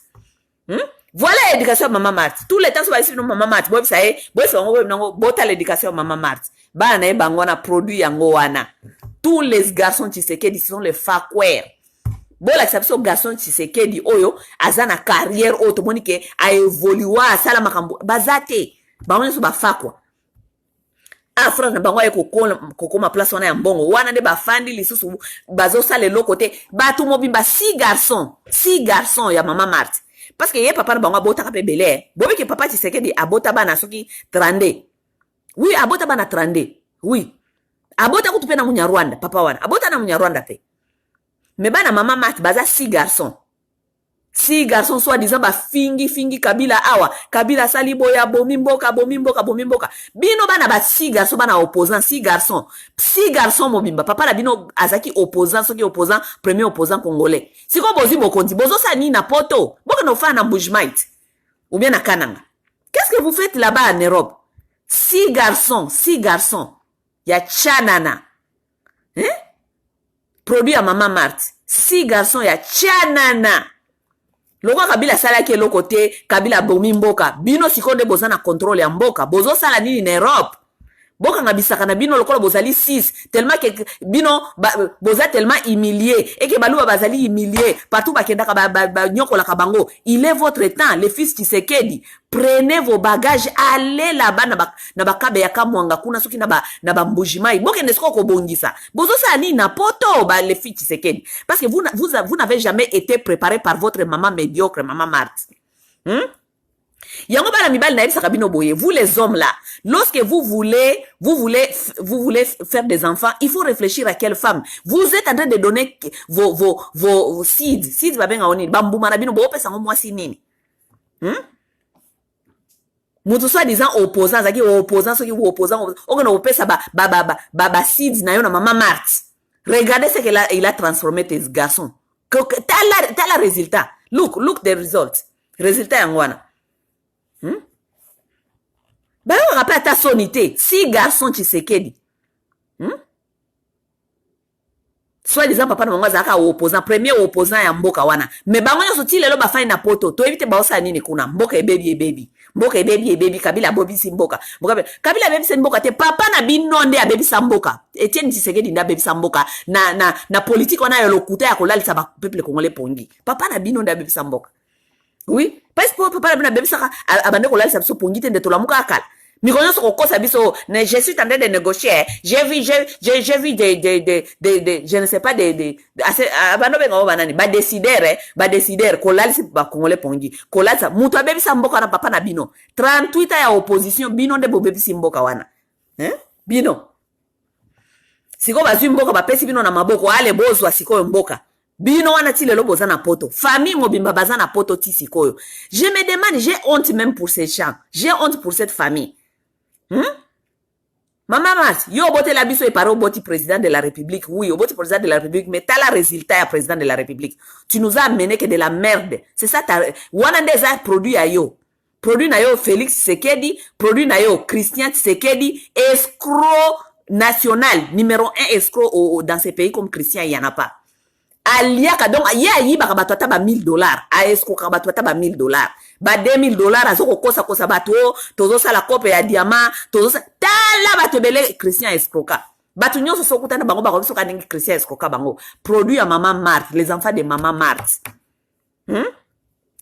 Voilà l'éducation maman Marthe. Tous les temps so ba ici maman Marthe boy ça est boy so ngo bota l'éducation maman Marthe. Bana na bango na produit yango wana. Tous les garçons Tshisekedi sont les fakwer. Bon la sabso garçon Tshisekedi oyo azana carrière auto monike a évolué sala makambo bazate bango so bafakwa afra na bango eko kokoma place wana ya mbongo wana de bafandi lisusu bazo sala le côté batu mobimba 6 garçons ya maman Marthe parce que ye papa na bango abota ka pebele bobi ke papa Tshisekedi abota bana soki 32 oui abota bana 32 oui abota kutupe na Munyarwanda papa wana abota na Munyarwanda pe. Mais bana maman Marthe baza 6 garçons. 6 garçons soi-disant ba fingi kabila awa. Kabila saliboya bomimboka. Bino bana ba 6 garçons bana opposant 6 garçons. 6 garçons mobimba. Papa la bino azaki opposant soki opposant premier opposant congolais. Siko bozi bokonzi bozo sa ni na poto. Boka no fa na Bushmite ou bien na Kananga. Qu'est-ce que vous faites là-bas en Europe? 6 garçons ya chanana. Hein? Produit à Maman Marthe. 6 garçons ya chanana. Loko Kabila sala ki eloko te, Kabila bomi mboka. Bino sikonde boza na contrôle ya mboka. Bozo sala nini na Europe. Boka ngabisaka na bino lokola bozali 6 tellement que bino boza tellement humilié et que baluba bazali humilié partout bakendaka nyokola kabango. Il est votre temps, les fils Tshisekedi. Prenez vos bagages, allez là-bas na bakabe ya kamwanga kuna soki na ba mbujimai. Boka nesko ko bongisa. Bozo sa ni na poto les fils Tshisekedi parce que vous n'avez jamais été préparé par votre maman médiocre, Maman Marthe. Yango bala mibali na yebisaka bino boye, vous les hommes là, lorsque vous voulez faire des enfants, il faut réfléchir à quelle femme. Vous êtes en train de donner vos seeds babenga oni bambuma na bino bo pesa ngo mwasi nini. Mutu soit disant opposant, zaki opposant soki opposant, okona opesa ba seeds na yo na Maman Marthe. Regardez ce qu'il a transformé tes garçons. T'as la résultat. Look the results. Résultat yangwana. Bah on rappelle ta sonité. 6 garçons Tshisekedi. Soit disant papa na mama zaka opposant, premier opposant ya mboka wana. Mais bango nyoso ti lelo ba fai na poto. To éviter ba osa nini kuna. Mboka baby. Mboka baby Kabila bobi si mboka. Kabila baby si mboka te papa na bino nde ya baby sa mboka. Etienne Tshisekedi nda baby sa mboka. Na politique wana yo lokuta ya kolalisa ba peuple congolais pongi. Papa na bino nda baby sa mboka. Oui, parce que papa na baby saka abande kolalisa biso pongi te nde tolamuka akala. Mikonyo soko kosa biso, je suis en train de négocier. J'ai vu je ne sais pas abando benga banani ba décider kolalisa ba congolais pongi. Kolalisa mutu baby sa mboka na papa na bino. 38 ya opposition bino nde bo baby si mboka wana. Bino. Siko bazwi mboka ba pesi bino na maboko ale bozwa siko mboka. Bino wana ti lelo boza na poto. Famille mobimba baza na poto ti sikoyo. Je me demande, j'ai honte même pour ces gens. J'ai honte pour cette famille. Maman Marthe, yo bote la biso e paro boti président de la République. Oui, au boti président de la République, mais t'as la résultat à président de la République. Tu nous as amené que de la merde. C'est ça ta wana ndeza produit à yo. Produit na yo Félix Tshisekedi, produit na yo Christian Tshisekedi, escroc national, numéro 1 escroc dans ces pays comme Christian, il y en a pas. Aliaka donc ya yiba kabatwata ba $1000 a escroc kabatwata ba $1000 ba $2000 azoko kosa bato tozo sala kope ya diamant tozo tala bato belé Christian escroca bato nyoso sokutana bango ba soka ndingi Christian escroca bango produit à Maman Marthe, les enfants de Maman Marthe.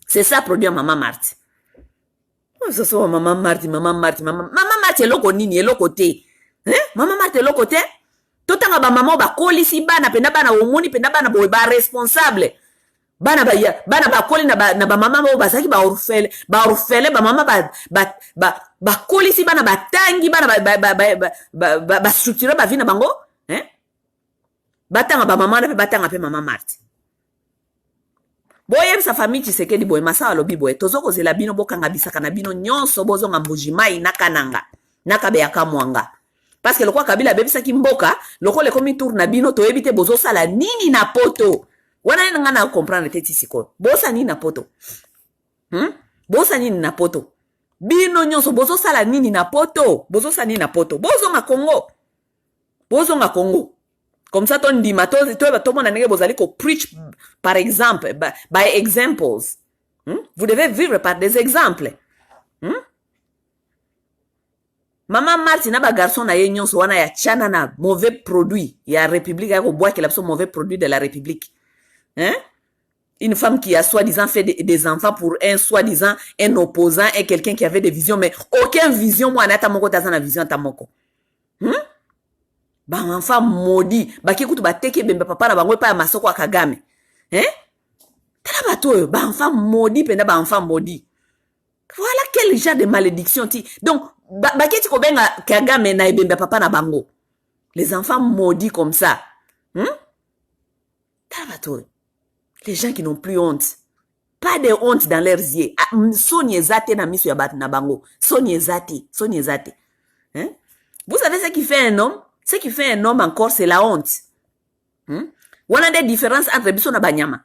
C'est ça produit à Maman Marthe. Ça so Maman Marthe eloko nini eloko te. Maman Marthe eloko te. Totanga ba maman ba kolisi bana penda bana omoni penda bana boy ba responsable bana ba koli na ba mama bo basaki ba orfele ba mama ba kolisi bana batangi bana ba structure ba vina bango batanga ba mama na pe batanga pe Maman Marthe boye sa famille Tshisekedi boy masa alobi boy tozoko zela bino bokanga bisaka na bino nyonso bozonga mbujimai nakananga nakabe yakamwanga. Parce que le quoi Kabila bebisa ki mboka, loko le komi tour na bino to ebite bozo sala nini na poto. Wana nga na comprendre teti siko. Bosa nini na poto. Bosa nini na poto. Bino nyonso bozo sala nini na poto. Bozo sala nini na poto. Bozo nga Congo. Bozo nga Congo. Comme ça ton ndima to mona nenge bozali ko preach par exemple by examples. Vous devez vivre par des exemples. Maman Marthe na ba garçon na ye nyonso wana ya chana na mauvais produit ya République ya ko bois que la mauvais produit de la République. Une femme qui a soi-disant fait des enfants pour un soi-disant un opposant et quelqu'un qui avait des visions mais aucune vision moi na ta moko ta na vision ta moko. Ba enfant maudit ba ki kutu ba teke bembe papa na bango pa ya masoko ya Kagame. Tala bato ba enfant maudit penda ba enfant maudit. Voilà quel genre de malédiction ti. Donc baketi ko benga Kagame na ebembe papa na bango. Les enfants maudits comme ça. Les gens qui n'ont plus honte. Pas de honte dans leurs yeux. Soni ezate na miso ya bat na bango. Soni ezate. Vous savez ce qui fait un homme? Ce qui fait un homme encore, c'est la honte. On a des différences entre biso na banyama.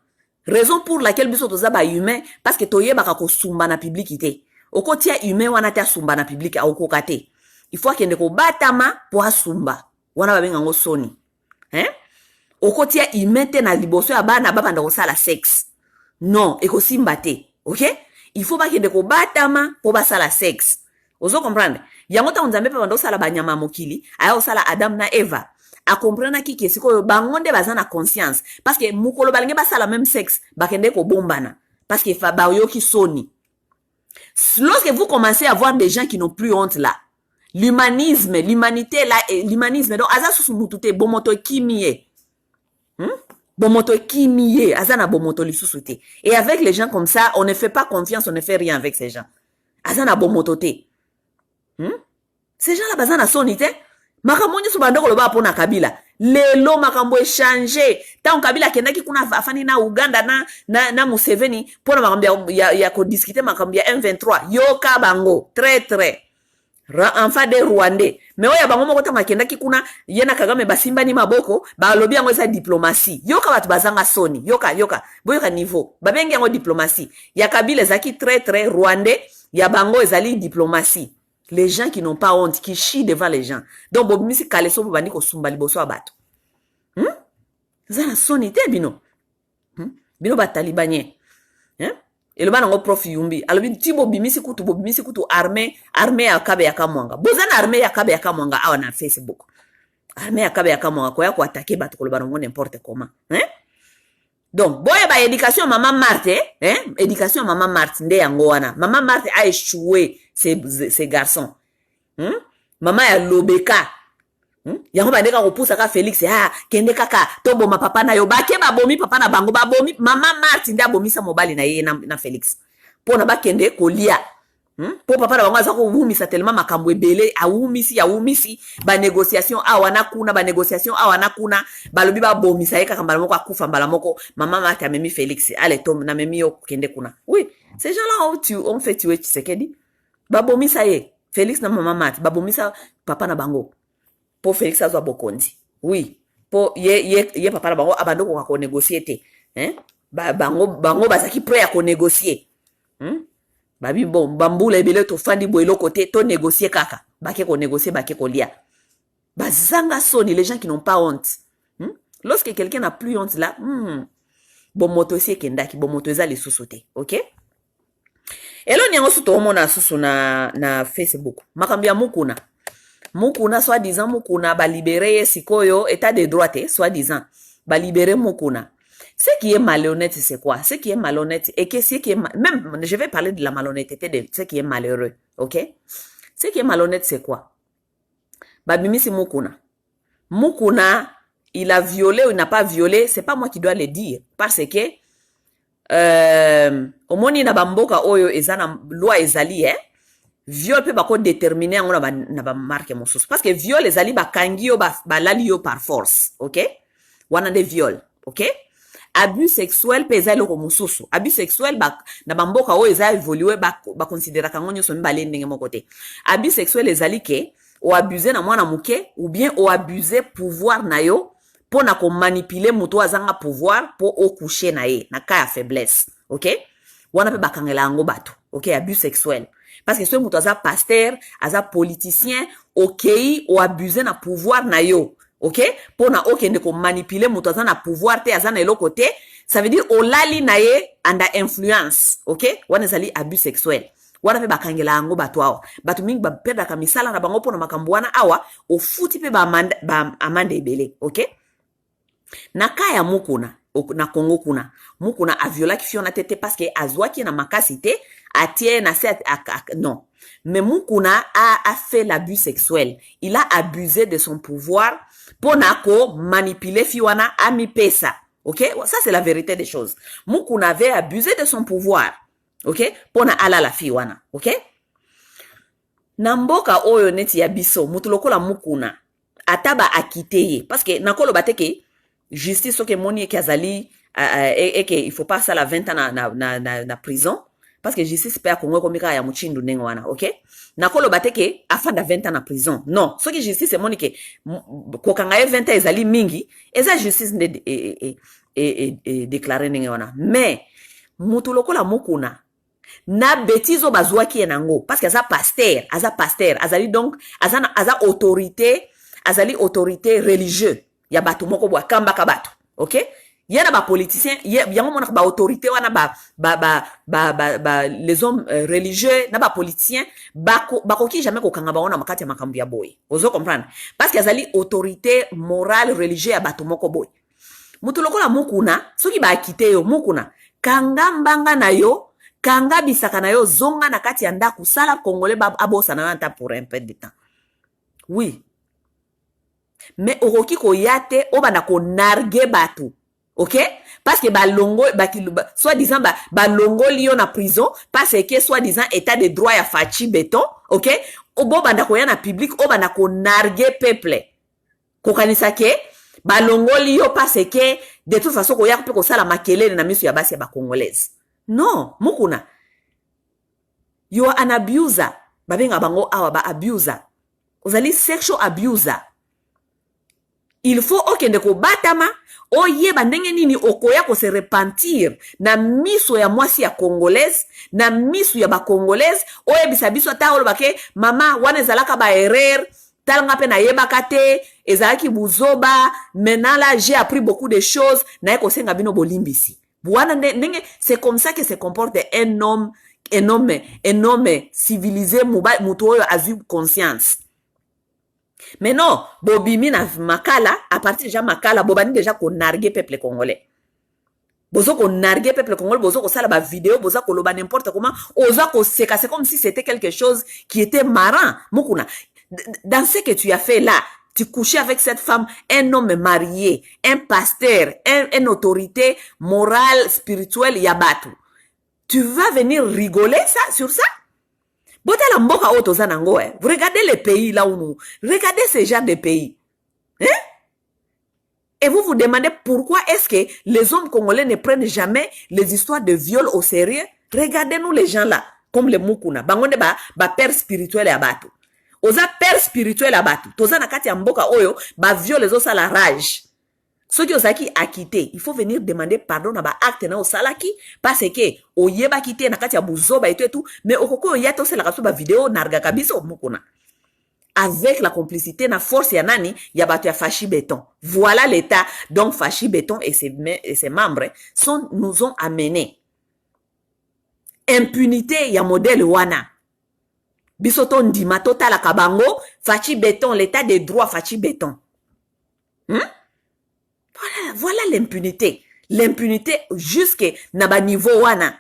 Raison pour laquelle biso toza ba humain parce que toye baka ko sumba na publicité. Oko tia humain wana tia sumba na public a oko kate. il faut akende ko batama po asumba wana babenga ngo soni okotia imete na liboso ya bana babanda kosala sexe non ekosimba te ok il faut bakende ko batama po basala sexe ozo comprendre yango ta nzambe pe banda kosala banyama mokili aya kosala Adam na Eva comprendre ki ke sikoyo bango nde baza na conscience parce que mukolo balinge basala même sexe bakende ko bombana parce que fa bayoki soni. Lorsque vous commencez à voir des gens qui n'ont plus honte là, l'humanité là, l'humanisme, donc, aza susu mutute, bomoto kimie. Bomoto kimie, aza na bomoto li susute. Et avec les gens comme ça, on ne fait pas confiance, on ne fait rien avec ces gens. Aza na bomoto te. Ces gens là, baza na sonite. Makambo nyo subandoko loba pona Kabila. Lelo makambo échanger. Tant Kabila kendaki kuna afani na Uganda na Museveni pona makambo ya ko discuter makambo ya M23. Yoka bango très enfant de Rwandais. Mais oya bango moko tanga kendaki kuna yena Kagame basimba ni maboko ba lobi yango esa diplomatie. Yoka batu bazanga soni. Yoka. Boyoka niveau. Babengi yango diplomatie. Ya Kabila zaki très Rwandais, ya bango ezali diplomatie. Les gens qui n'ont pas honte, qui chient devant les gens. Donc, bobimisi kaleso bobandi ko sumba liboso abato. Zana sonite bino. Bino ba talibanien. Et le banango prof Yumbi. Alors ti bobimisi kutu armée ya kabe ya kamwanga. Bozana armée ya kabe ya kamwanga awa na Facebook. Armée ya kabe ya kamwanga ko ya ko attaquer bato ko le banango n'importe comment. Donc, boye ba éducation maman Marthe, éducation maman Marthe nde yango wana. Maman Marthe a échoué ces garçons. Maman ya lobeka. Yango ba ndeka ko pousa ka Félix kende kaka tobo ma papa na yo bake ba bomi papa na bango ba bomi maman Marthe nde abomisa mobali na ye na Félix. Pona ba kende ko lia. Po papa na bango aza ko wumisa tellement makambo ebele awumisi ba négociation awana kuna ba lobi ba bomisa ye kaka mbala moko akufa mbala moko maman Marthe amemi Félix allez tom na memi yo kende kuna. Oui, ces gens-là ont fait tuer Tshisekedi. Ba bomisa ye Félix na maman Marthe ba bomisa papa na bango. Po Félix azwa bokondi. Oui, po ye papa na bango abando ko négocier te. Bango bazaki prêt à ko négocier. Babi bon bambula ebele to fandi boyelo côté to négocier kaka bake ko négocier bake ko lia bazanga soni les gens qui n'ont pas honte. Lorsque quelqu'un n'a plus honte là bon moto si kendaki bon moto ezali susote. OK elo nyango suto mona susu na Facebook makambia mukuna soi-disant mukuna ba libérer sikoyo état de droit soi-disant ba libérer mukuna. Ce qui est malhonnête, c'est quoi? Ce qui est malhonnête, et que ce qui est même, je vais parler de la malhonnêteté de ce qui est malheureux, ok? Ce qui est malhonnête, c'est quoi? Babimisi Mukuna, il a violé ou il n'a pas violé, c'est pas moi qui dois le dire, parce que omoni na bamboka oyo ezana loi ezali viol peut bako déterminer on na ba marque mosusu parce que viol ezali bakangi yo balali yo par force, ok? Wana de viol, ok? Abus sexuel peza loko mususu. Abus sexuel na bamboka o eza évolué ba considérer kango nyoso mbale ndenge moko te. Abus sexuel ezali ke o abuser na mwana muke ou bien o abuser pouvoir na yo pour na ko manipuler muto azanga pouvoir pour o coucher na ye na ka ya faiblesse, OK? Wana pe bakangela ngo bato, OK? Abus sexuel parce que ce muto aza pasteur, aza politicien, OK, o abuser na pouvoir na yo. OK? Pour na okende ko manipuler muto azana pouvoir te azana eloko te, ça veut dire olali na ye anda influence, OK? Wana zali abus sexuel. Wana pe bakangela ngo bato awa. Bato mingi ba perdre ka misala na bango pona makambo wana awa, o futi pe ba amande ebele, OK? Na kaya mukuna, na Congo kuna. Mukuna a violé ki fiona tete parce que azwaki na makasite, atie na set non. Mais Mukuna a fait l'abus sexuel. Il a abusé de son pouvoir pour manipuler Fiwana à mi pesa. OK? Ça, c'est la vérité des choses. Mukuna avait abusé de son pouvoir. OK? Pour na ala la Fiwana. OK? Namboka oyo neti ya biso, mutuloko la Mukuna, ataba akiteye. Parce que nakolo bateke, justice oke moni kazali, et que il faut pas ça la 20 ans na prison. Parce que justice pe Congo komika ya muchindu ndenge wana, OK? Nakolo bateke afanda 20 ans na prison. Non, ce que justice est monique kokanga 20 ans ezali mingi, eza justice et déclarer ndenge wana. Mais mutu lokola Mukuna na bêtise bazwaki nango parce que aza pasteur azali donc aza autorité religieux ya bato moko bwa kambaka bato OK ya na ba politicien yango mona ba autorité wana les hommes religieux na ba politiciens bakoki jamais kokanga bango na makati ya makambo ya boye ozo comprendre parce que azali autorité morale religieux ya bato moko boye mutu lokola mukuna soki ba akite yo mukuna kanga mbanga na yo kanga bisaka na yo zonga na kati ya ndako sala congolais abosa na nta pour un peu de temps oui mais okoki koyate obanda ko nargue bato OK parce que balongo soit disant balongo liyo na prison parce que soit disant état de droit ya fachi béton OK obanda ko ya na public obanda ko nargue peuple kokanisa ke balongo liyo parce que de toute façon ko ya ko sala makelele na miso ya basi ya ba congolaise. Non, mukuna. You are an abuser. Babenga bango awa ba abuser. Ozali sexual abuser. Il faut okende ko batama oyeba ndenge nini okoya ko se repentir na miso ya mwasi ya congolaise na miso ya ba congolaise oyebisa biso ta olobake mama wana ezalaka ba erreur talanga pe na yebaka te ezalaki buzoba maintenant là j'ai appris beaucoup de choses na eko senga bino bolimbisi. C'est comme ça que se comporte un homme civilisé, muto a vu conscience. Mais non, bobimi na makala, à partir déjà makala, bobani déjà qu'on nargue peuple congolais. Bozo qu'on nargue peuple congolais, bozo qu'on sala ba vidéo, bozo qu'on loba n'importe comment, ozo qu'on seka, c'est comme si c'était quelque chose qui était marrant. Mukuna, dans ce que tu as fait là, tu couchais avec cette femme, un homme marié, un pasteur, une autorité morale, spirituelle, yabatu. Tu vas venir rigoler sur ça? Vous regardez les pays là où nous... Regardez ce genre de pays. Hein? Et vous vous demandez pourquoi est-ce que les hommes congolais ne prennent jamais les histoires de viol au sérieux? Regardez-nous les gens là, comme les Mukuna. Bangonde ba père spirituel yabatu. Oza père spirituel abatu. Toza na kati ya mboka oyo, ba viole zo sala rage. Soki ozaki akite, il faut venir demander pardon na ba acte na osalaki, parce que oyeba kite na kati ya buzoba et tout, mais okoko oyato sala kaso ba vidéo narga kabiso mukuna. Avec la complicité na force ya nani, ya batu ya Fachi Béton. Voilà l'état. Donc Fachi Béton et ses membres nous ont amené. Impunité ya modèle wana. Bisoto ndima total akabango, Fachi Béton, l'état de droit Fachi Béton. Voilà l'impunité. L'impunité jusque naba niveau wana.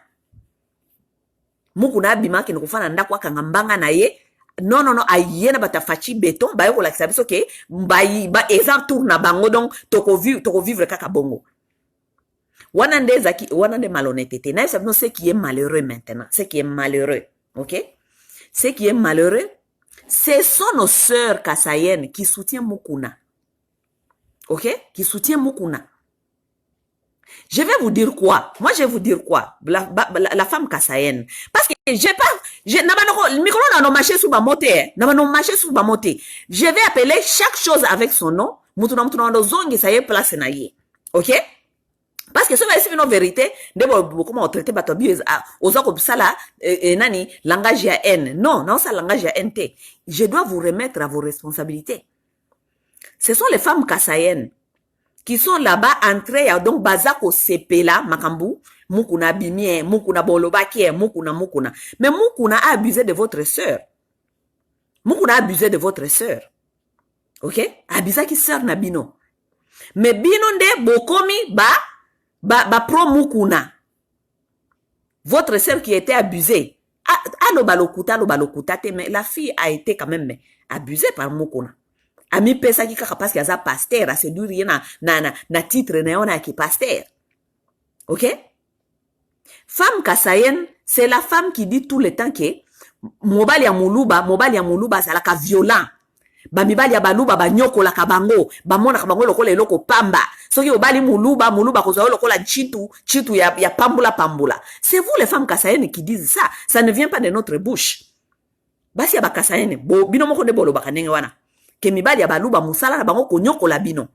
Mukuna bima ke nukufana ndakwa kangambanga na ye. Non, ayena bata Fachi Béton, ba yoko lakisa biso ke, ba ezan tour na bango donc, toko vivre kaka bongo. Wana nde malhonnêteté. Na yisa ce qui est malheureux maintenant. Ce qui est malheureux. OK? Ce qui est malheureux, ce sont nos sœurs kassayennes qui soutiennent Mukuna. OK? Qui soutiennent Mukuna. Je vais vous dire quoi? Moi, je vais vous dire quoi? La femme kassayenne. Parce que je vais appeler chaque chose avec son nom. OK? Parce que c'est une vérité, comment on traite nani langage ya haine. Non, ça langage ya haine. Je dois vous remettre à vos responsabilités. Ce sont les femmes kassayennes qui sont là-bas entrées donc bazako sepela makambu mukuna bimie mukuna bolobaki mukuna. Mais mukuna a abusé de votre sœur. Mukuna a abusé de votre sœur. OK? Abusé qui sœur na bino. Mais bino nde bokomi ba pro mukuna. Votre sœur qui était abusée. Mais la fille a été quand même abusée par mukuna. Ami pesa ki kaka parce qu'il y a pasteur, a séduire na titre na yona ki pasteur. OK? Femme kassayen, c'est la femme qui dit tout le temps que mobali ya muluba salaka violent. Ba mibali ya baluba ba nyoko la kabango, ba mona kabango lokola eloko pamba. Soki obali muluba kozo lokola chitu ya pambula. C'est vous les femmes kassayennes qui disent ça. Ça ne vient pas de notre bouche. Basi ya ba kassayennes, bino moko de bolo bakanenge wana. Que mibali ya baluba musala na bango konyoko la bino.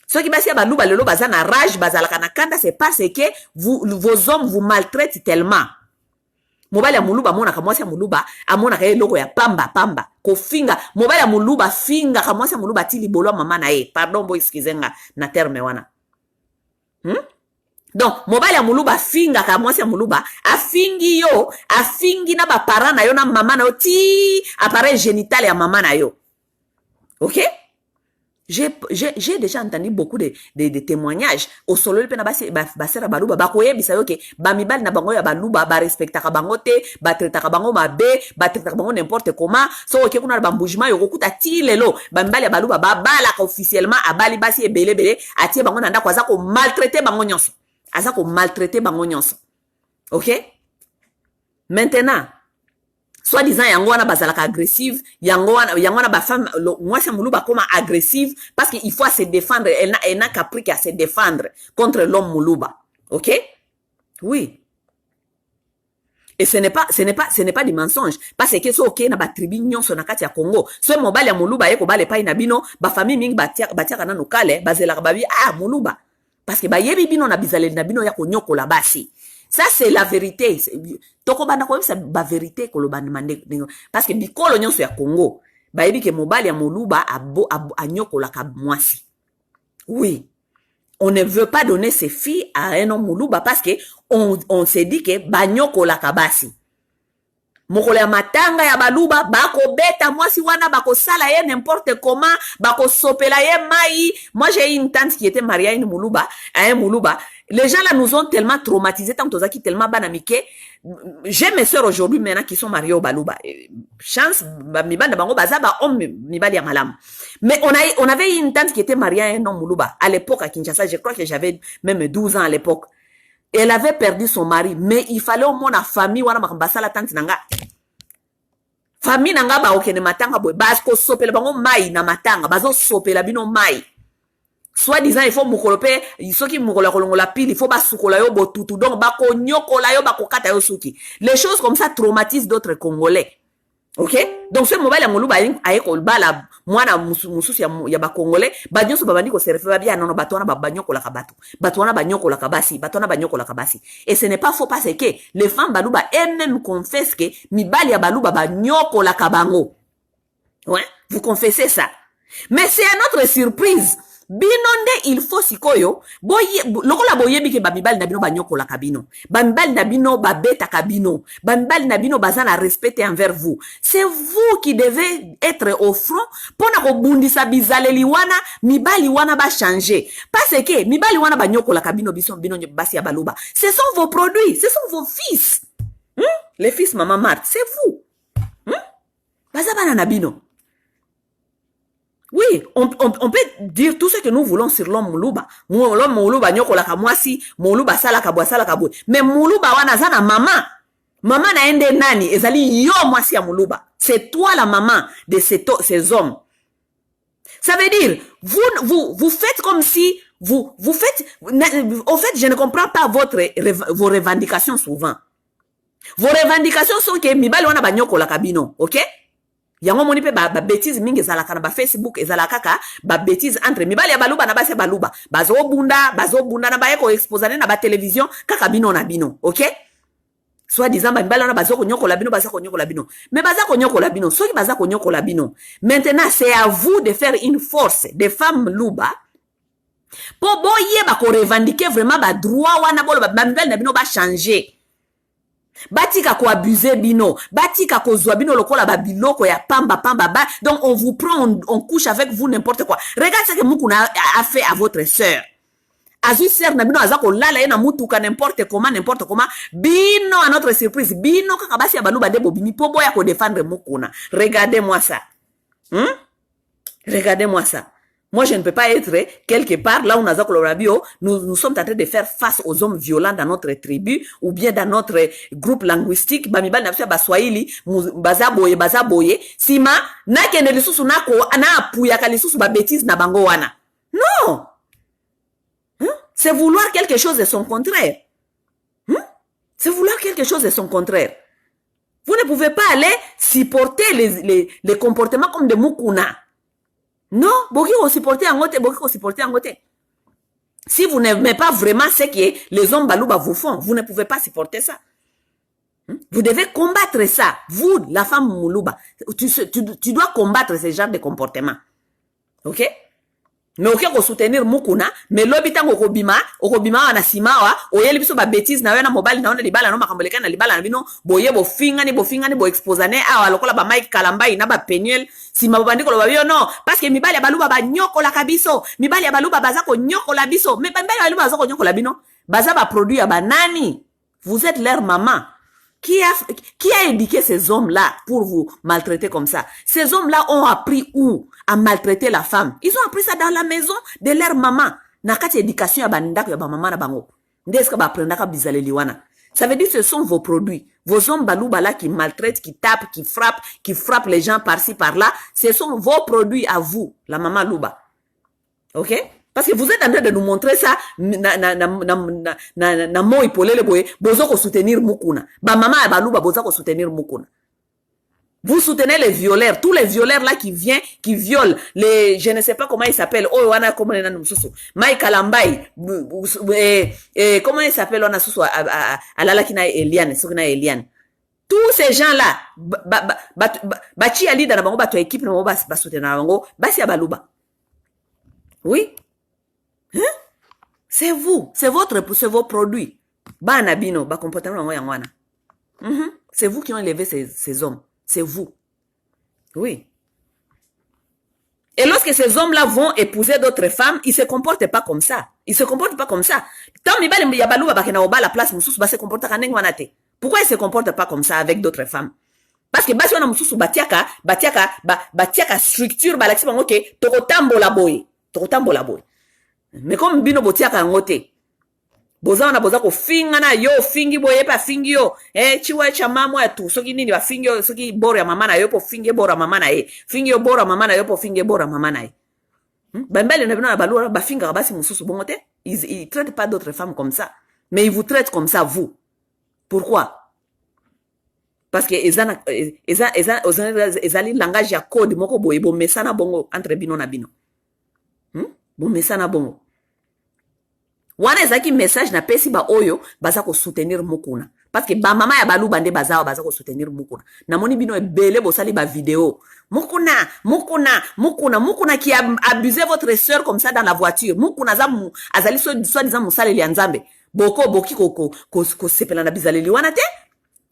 Soki basi ya baluba lelo bazana rage bazalaka na kanda, c'est parce que vos hommes vous maltraitent tellement. mobali ya muluba amonaka mwasi ya muluba amonaka ye loko ya pamba kofinga mobali ya muluba fingaka mwasi ya muluba ti libolo ya mama na ye pardon bo excuse nga na terme wana donc mobali ya muluba afingaka mwasi ya muluba afingi yo afingi na baparent na yo na mama na yo ti appareil génital ya mama na yo ok. J'ai déjà entendu beaucoup de témoignages au solo pe na basera baluba bakoyebisa yo ke bamibali na bango ya baluba barespectaka bango te batretaka bango mabe batretaka bango n'importe comment so oke kuna bambujima yo kokuta ti lelo bamibali ya baluba babalaka officiellement abali basi ebele atie bango na ndako aza ko maltraiter bango nyonso aza ko maltraiter bango nyonso ok. Maintenant soi-disant yango wana bazalaka agressive yango wana ba femme mwasi muluba koma agressive parce qu'il faut se défendre elle n'a qu'appris qu'à se défendre contre l'homme muluba ok. Oui, et ce n'est pas du mensonge parce que so ok na ba tribu nyonso na kati ya Congo so mobali ya muluba yeko bale pai na bino ba famille mingi batiaka na nokale bazelaka babi muluba parce que ba yebi bino na bizaleli na bino ya konyokola basi. Ça c'est la vérité. Toko banda ko bisa ba vérité ko lo bande parce que bikolo nyonso ya Congo ba yebi ke mobali ya muluba anyokola ka mwasi. Oui, on ne veut pas donner ses filles à un homme muluba parce que on se dit que banyokola ka basi. Mokolo ya matanga ya baluba bako beta mwasi wana bako sala ye n'importe comment bako sopela ye mai. Moi j'ai une tante qui était mariée à une muluba, à un muluba. Les gens là nous ont tellement traumatisés tant tozaki tellement banamike. J'ai mes sœurs aujourd'hui maintenant qui sont mariées au baluba. Chance mibanda bango bazaba homme mibali ya malam. Mais on avait une tante qui était mariée à un homme muluba à l'époque à Kinshasa, je crois que j'avais même 12 ans à l'époque. Elle avait perdu son mari, mais il fallait au moins la famille wana makambasa la tante nanga. Famille nanga ba okene matanga boy basko sopela bango mai na matanga bazo sopela bino mai. Soit disant il faut mukolope, soki mukola kolongola pile, il faut ba sukola yo botutu donc ba ko nyokola yo ba ko kata yo suki. Les choses comme ça traumatisent d'autres Congolais. Ok, donc ce mobile ya muluba ayeko bala mwana mususu ya ba Congolais ba nyonso babandi ko serfe ba bien non batona ba banyokola ka batu batona banyokola ka basi batona banyokola ka basi. Et ce n'est pas faux parce que les femmes baluba elles-mêmes confessent que mibali ya baluba banyokola ka bango. Ouais, vous confessez ça. Mais c'est à notre surprise binonde il faut sikoyo lokola boyebi ke bamibali na bino banyokola kabino bamibali na bino babeta kabino bamibali na bino bazana respect envers vous. C'est vous qui devez être au front pona ko bundisa bizaleli wana mibali wana ba changer parce que mibali wana banyokola kabino biso bino basi ya baluba ce sont vos produits, ce sont vos fils les fils maman Marthe, c'est vous bazabana na bino. Oui, on peut dire tout ce que nous voulons sur l'homme muluba. L'homme muluba nyokola ka mwasi, muluba sala ka bwa sala ka bwe. Mais muluba wana zana mama. Mama na ende nani ezali yo mwasi ya muluba. C'est toi la maman de ces hommes. Ça veut dire vous faites comme si vous faites au fait je ne comprends pas vos revendications souvent. Vos revendications sont que mibali wana banyokola kabino, OK? Yango moni pe ba bêtise mingi ezalaka na ba Facebook ezalaka kaka ba bêtise entre mibali ya baluba na basi ya baluba bazo bunda na ba eko exposer na ba télévision kaka bino na bino, OK? Soit disant ba mibali na bazo konyokola bino baza konyokola bino mais baza konyokola bino soki baza konyokola bino maintenant c'est à vous de faire une force des femmes luba po boye ba ko revendiquer vraiment ba droit wana bolo ba mibali na bino ba changer. Batika ko abuser bino, batika ko zwa bino lokola ba biloko ya pamba ba. Donc on vous prend, on couche avec vous n'importe quoi. Regarde ce que Mukuna a fait à votre sœur. Azu sœur na bino azako lala ye na mutuka n'importe comment bino à notre surprise bino kaka basi ya baluba de bobini po boya ko défendre Mukuna. Regardez-moi ça. Regardez-moi ça. Moi, je ne peux pas être quelque part là où nous sommes en train de faire face aux hommes violents dans notre tribu ou bien dans notre groupe linguistique. Bamibal na fia baswahili baza boye sima na kende lisusu nako na apuya ka lisusu ba bêtise na bango wana. Non. C'est vouloir quelque chose de son contraire. C'est vouloir quelque chose de son contraire. Vous ne pouvez pas aller supporter les comportements comme de Mukuna. Non, boki ko supporter en côté. Si vous n'aimez pas vraiment ce que les hommes baluba vous font, vous ne pouvez pas supporter ça. Vous devez combattre ça. Vous, la femme Moulouba, tu dois combattre ce genre de comportement. Ok? Mais ok ko soutenir mukuna, mais lobita okobima wana simawa, oyeli biso ba bêtise na na mobile na ona libala no makamboleka na libala na bino, boye bo fingani bo exposane awa lokola ba Mike Kalambai na ba Penuel, sima babandiko lo babio non, parce que mibali ya baluba ba nyoko la kabiso, mibali ya baluba baza ko nyoko la biso, mais mibali ya baluba baza ko nyoko la bino, baza ba produit ya banani. Vous êtes leur maman. Qui a éduqué ces hommes-là pour vous maltraiter comme ça? Ces hommes-là ont appris où? À maltraiter la femme. Ils ont appris ça dans la maison de leur maman. Nakati éducation ya bandako ya ba maman na bango. Ndeska ba prendaka bizale liwana. Ça veut dire que ce sont vos produits. Vos hommes balouba là qui maltraitent, qui tapent, qui frappent les gens par-ci par-là. Ce sont vos produits à vous, la maman Louba. OK? Parce que vous êtes en train de nous montrer ça, na mo ipolele boye, bozo ko soutenir mukuna. Ba maman ya baluba bozo ko soutenir mukuna. Vous soutenez les violeurs, tous les violeurs là qui violent les, je ne sais pas comment ils s'appellent, oh wana comment na mususu, Mike Kalambai, comment ils s'appellent wana susu alala kina Eliane, sokina Eliane. Tous ces gens là, bachi ali dans bango bato équipe na bango ba soutenir bango, basi ya baluba. Oui. Hein? C'est vous, c'est vos produits. Bana bino, ba comportement yangwana. C'est vous qui ont élevé ces hommes. C'est vous. Oui. Et lorsque ces hommes-là vont épouser d'autres femmes, ils se comportent pas comme ça. Ils se comportent pas comme ça. Tant mibali yabaluba bakena oba la place mususu ba se comporte kaneng wanate. Pourquoi ils se comportent pas comme ça avec d'autres femmes? Parce que basi wana mususu batiaka structure balaxi bango ke tokotambola boy. Mais comme bino botiaka ngote. Boza wana boza ko finga na yo fingi boye pa fingi yo. Chiwa cha mama ya tu. Soki nini ba fingi yo soki bora mama na yo po fingi bora mama na ye. Fingi yo bora mama na yo po fingi bora mama na ye. Bambele na bino na balua ba finga basi mususu bongote. Ils traitent pas d'autres femmes comme ça. Mais ils vous traitent comme ça vous. Pourquoi? Parce que ezali langage ya code moko boye bo mesana bongo entre bino na bino. Bon mesana bongo. Wana ezaki message na pesi ba oyo baza ko soutenir mukuna. Parce que ba mama ya baluba nde baza ko soutenir mukuna. Na moni bino ebele bosali ba vidéo. Mukuna qui a abusé votre sœur comme ça dans la voiture. Mukuna azali soi-disant musaleli ya Nzambe. Boki ko sepela na bizaleli wana te?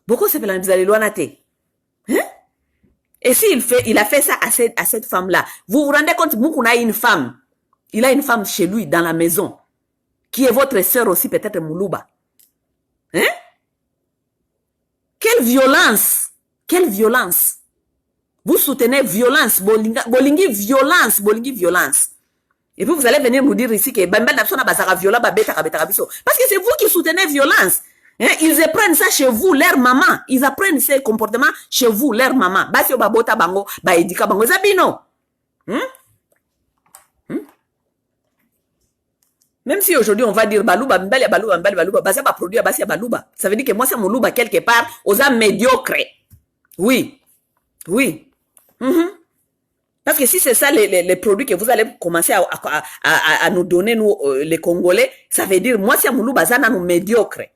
Boko sepela na bizaleli wana te? Hein? Et si il a fait ça à cette femme-là, vous vous rendez compte Mukuna a une femme. Il a une femme chez lui dans la maison. Qui est votre sœur aussi, peut-être Moulouba. Hein? Quelle violence! Quelle violence! Vous soutenez violence, bolingi violence. Et puis vous allez venir nous dire ici que Bambel n'a pas violent, parce que c'est vous qui soutenez violence. Hein? Ils apprennent ça chez vous, leur maman. Ils apprennent ces comportements chez vous, leur maman. Basio babota bango, ba edika bango zabino. Même si aujourd'hui on va dire baluba, mbali baluba, basa ba produit basi baluba. Ça veut dire que moi c'est mon louba quelque part, aux âmes médiocres. Oui. Parce que si c'est ça les produits que vous allez commencer à nous donner, nous, les Congolais, ça veut dire moi c'est mon louba, ça nous médiocres.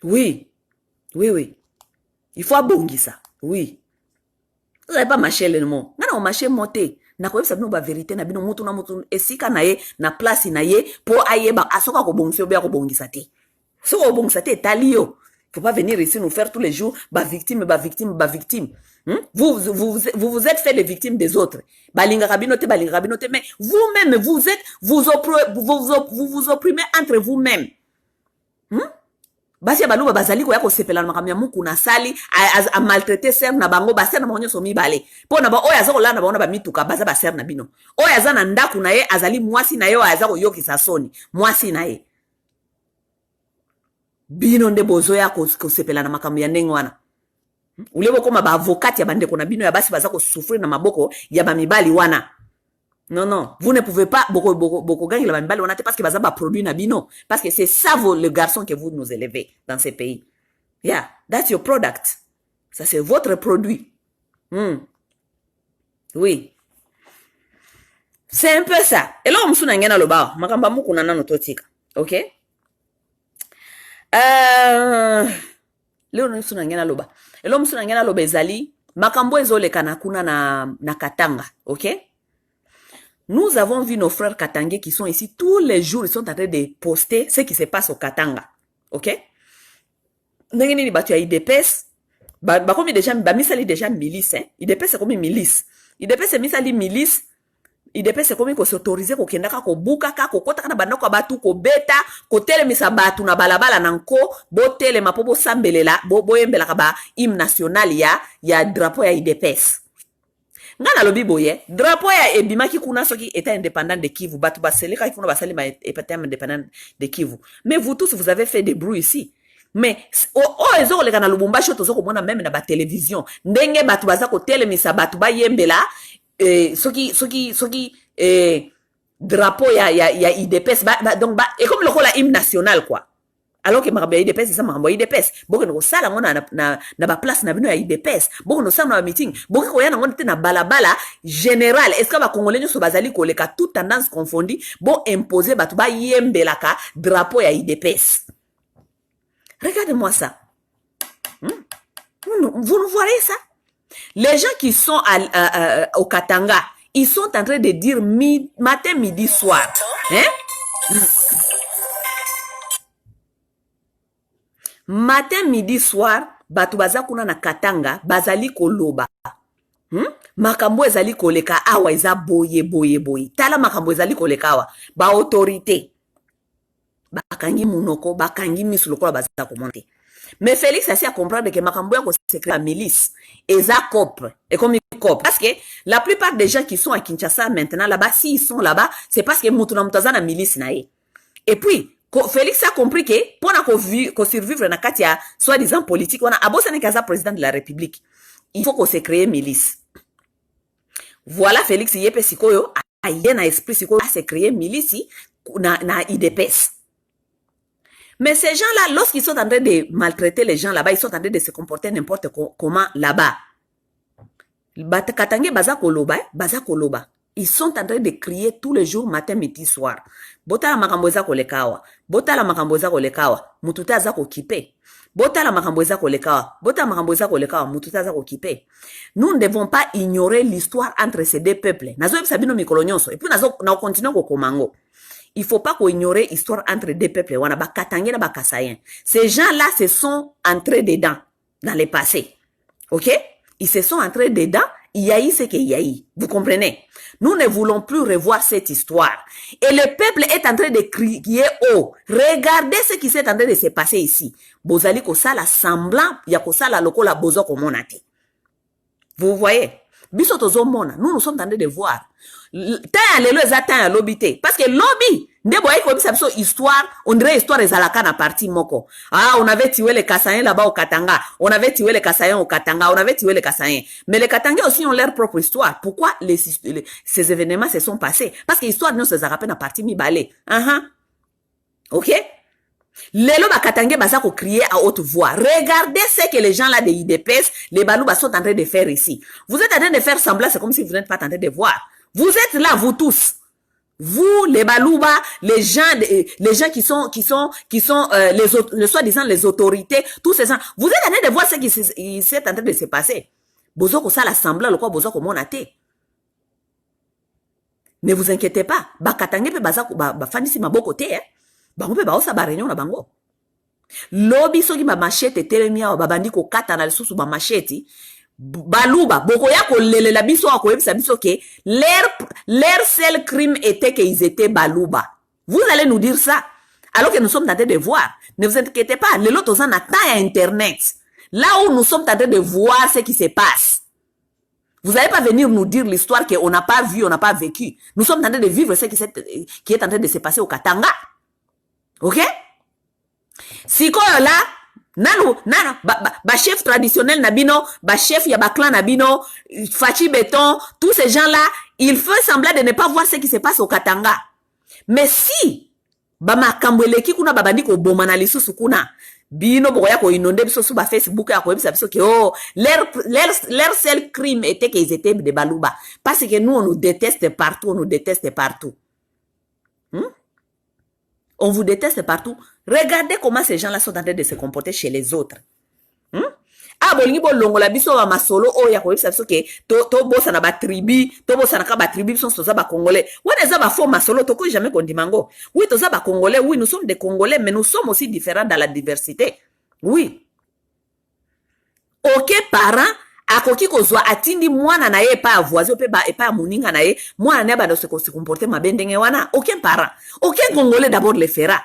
Oui. Il faut abongi ça. Oui. Vous n'avez pas marché le mot. Non, on marché monté. Na ko yebisa bino ba vérité na bino mutu na mutu esika na ye na place na ye po ayeba asoka ko bongisa obe ko bongisa te. So ko bongisa te talio. Faut pas venir ici nous faire tous les jours ba victime. Vous êtes fait les victimes des autres. Balinga rabinote mais vous-même vous vous opprimez entre vous-même. Basi ya baluba bazali ko yako sepela na makamya muku na sali a maltraiter ser na bango ba ser na monyo so mibale po na ba oya za ko lana ba ona ba mituka baza ba ser na bino oya za na ndaku na ye azali mwasi na ye aza ko yokisa soni mwasi na ye bino nde bozo ya ko sepela na makamya ndenge wana ulebo koma ba avocat ya bande ko na bino ya basi baza ko souffrir na maboko ya ba mibali wana. Non, vous ne pouvez pas beaucoup gagner la balle parce que vous avez produit nabino parce que c'est ça le garçon que vous nous élevez dans ces pays. Yeah, that's your product. Ça c'est votre produit. Oui. C'est un peu ça. Et là on me ngena lo ba makamba muku na nano totika. OK? leo na suna ngena loba elo msuna ngena loba ezali makambo ezoleka na kuna na Katanga, ok? Nous avons vu nos frères katangais qui sont ici tous les jours, ils sont en train de poster ce qui se passe au Katanga, ok? Ndenge nini batu ya IDPS bakomi déjà bamisali déjà milice, hein? IDPS c'est comme milice, IDPS c'est misali milice. IDPS c'est comme ko s'autoriser ko kendaka ko buka ka ko kota kana bandako batu ko beta ko telemisa batu na balabala nanko bo telema po bo sambelela bo yembela ka ba hymne national ya drapeau ya IDPS. Ngana lobi boye drapeau ya ebimaki kuna soki état indépendant de Kivu batu baseleka ifuna basali ma état indépendant de Kivu. Mais vous tous vous avez fait des bruits ici. Mais ezo koleka na Lubumbashi tozo komona même na ba télévision ndenge batu baza ko telemisa batu ba yembela soki drapeau ya IDPS donc et comme le la hymne national quoi, alors que makambo ya IDPS ça makambo ya IDPS boko no sala ngona na ba place na bino ya IDPS boko no sala na meeting boko ko yana ngona te na balabala général. Est-ce que ba congolais nyo so bazali ko leka toute tendance confondue bo imposer batu ba yembelaka drapeau ya IDPS? Regardez-moi ça. Vous nous voyez ça? Les gens qui sont au Katanga, ils sont en train de dire matin, midi, soir. Hein? Matin, midi, soir, batu baza kuna na Katanga, bazali koloba. Makambo ezali koleka awa eza boye. Tala makambo ezali koleka awa. Ba autorité. Bakangi munoko, bakangi misu lokola baza komonte. Mais Félix a essayé à comprendre que makambo ya ko secret la milice eza copre et comme copre parce que la plupart des gens qui sont à Kinshasa maintenant là-bas, s'ils sont là-bas, c'est parce que mutuna mutaza na milice na ye. Et puis Félix a compris que pour qu'on survivre na kati ya soi-disant politique, on a abosa ne kaza président de la République. Il faut qu'on se crée milice. Voilà Félix yepe sikoyo a yena esprit sikoyo a se créer milice na IDPS. Mais ces gens-là, lorsqu'ils sont en train de maltraiter les gens là-bas, ils sont en train de se comporter n'importe comment là-bas. Katangé baza koloba. Ils sont en train de crier tous les jours, matin, midi, soir. Bota la makamboza kolekawa. Bota la makamboza kolekawa. Mututa za kokipe. Bota la makamboza kolekawa. Bota la makamboza kolekawa. Mututa za kokipe. Nous ne devons pas ignorer l'histoire entre ces deux peuples. Nazo sabino mikolonyonso. Et puis nazo continue kokomango. Il ne faut pas qu'on ignore l'histoire entre deux peuples. Ces gens-là se sont entrés dedans dans le passé. Ok? Ils se sont entrés dedans. Il y a eu ce qu'il y a eu. Vous comprenez? Nous ne voulons plus revoir cette histoire. Et le peuple est en train de crier haut. Regardez ce qui s'est en train de se passer ici. Bozali kosala semblant, ya kosala lokola bozo komonate. Vous voyez? Biso tozo mona, nous sommes en train de voir. Tant lelo eza tant lobité parce que lobby ndebo aiko bisa biso histoire, on dirait histoire ezalaka na partie moko. Ah, on avait tué les Kassaïens là-bas au Katanga, on avait tué les Kassaïens au Katanga, on avait tué les Kassaïens. Mais les Katangais aussi ont leur propre histoire. Pourquoi ces événements se sont passés? Parce que l'histoire nous se rappelle na partie mi-balé. OK? Lelo ba Katangais baza ko crier à haute voix. Regardez ce que les gens là de IDPS, les Balouba sont en train de faire ici. Vous êtes en train de faire semblant, c'est comme si vous n'êtes pas en train de voir. Vous êtes là, vous tous. Vous, les Balouba, les gens qui sont les soi-disant les autorités, tous ces gens. Vous êtes en train de voir ce qui s'est en train de se passer. Bozo ko sala semblant, le quoi bozo ko monate. Ne vous inquiétez pas. Ba Katangais pe baza ba fandisi maboko te, hein. Bango pe baosa ba réunion na bango. Lobi soki ba machete telemia ba bandi ko kata na lisusu ba machete. Balouba, boko ya kolelela biso akoyebisa biso ke leur seul crime était qu'ils étaient Balouba. Vous allez nous dire ça alors que nous sommes en train de voir. Ne vous inquiétez pas, les autres en attendent à internet. Là où nous sommes en train de voir ce qui se passe. Vous n'allez pas venir nous dire l'histoire qu'on n'a pas vu, on n'a pas vécu. Nous sommes en train de vivre ce qui est en train de se passer au Katanga. OK? Si quoi là, nano, chef traditionnel nabino, chef ya ba clan nabino, Fachi Béton, tous ces gens-là, ils font semblant de ne pas voir ce qui se passe au Katanga. Mais si, makamweleki kuna babandi ko bomana lisusu kuna, bino boya ko inonde biso sur Facebook ya ko ebisa biso ke oh, leur seul crime était qu'ils étaient des Balouba. Parce que nous on nous déteste partout, On vous déteste partout. Regardez comment ces gens-là sont en train de se comporter chez les autres. Ah, bolingi bolongola biso ba masolo oyo ya koyebisa biso ke to bosa na ba tribu, to bosa na ka ba tribu biso toza ba congolais. Wana eza ba faux masolo to ko jamais kondima ngo. Oui, toza ba congolais, oui, nous sommes des congolais, mais nous sommes aussi différents dans la diversité. Oui. Aucun parent akoki kozwa atindi mwana na ye pa avoisin pe ba epa moninga na ye, mwana na ba se comporter mabe ndenge wana. Aucun parent, aucun congolais d'abord le fera.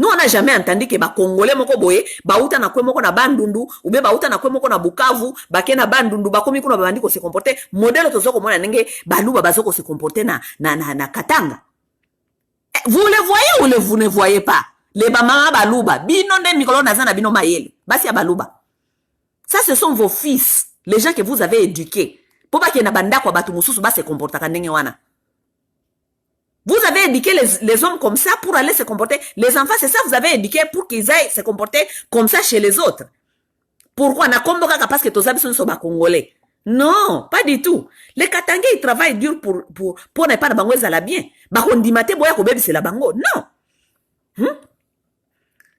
Nous, on n'a jamais entendu que les Congolais moko boye, bauta na kwe moko na Bandundu, ou bien bauta na kwe moko na Bukavu, bake na Bandundu, bakomi kuna babandi ko se comporter, modèle to zoko mona nenge, baluba bazoko se comporter na Katanga. Vous le voyez ou vous ne voyez pas? Les bamama baluba, binonde mikolo nazana bino mayele, basi ya baluba. Ça, ce sont vos fils, les gens que vous avez éduqués. Pour pas qu'il y ait banda kwa batu mususu ba se comporter kanenge wana. Vous avez éduqué les hommes comme ça pour aller se comporter. Les enfants, c'est ça, vous avez éduqué pour qu'ils aillent se comporter comme ça chez les autres. Pourquoi? Parce que tous les hommes sont congolais. Non, pas du tout. Les Katangais, ils travaillent dur pour ne pas bango à la bien. Bakondimate boya ko bébé c'est la bango. Non.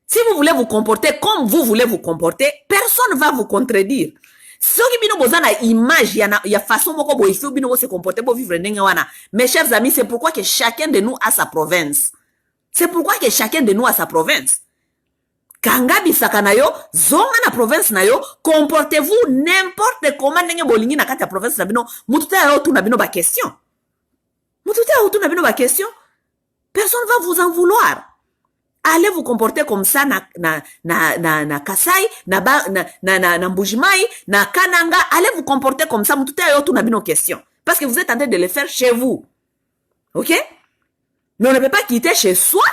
Si vous voulez vous comporter comme vous voulez vous comporter, personne ne va vous contredire. Ceux qui bino bozana image ya façon moko bo ifo bino se comporter bo vivre ndenge wana. Mes chers amis, c'est pourquoi que chacun de nous a sa province. C'est pourquoi que chacun de nous a sa province. Kanga bisaka na yo, zonga na province na yo, comportez-vous n'importe comment ndenge bolingi na kati ya province na bino, mututa yo tu na bino ba question. Mututa yo tu na bino ba question. Personne va vous en vouloir. Allez vous comporter comme ça na Kasai, na Mbujimai, na Kananga. Allez vous comporter comme ça. Tout est autour de nos questions. Parce que vous êtes en train de le faire chez vous. Ok? Mais on ne peut pas quitter chez soi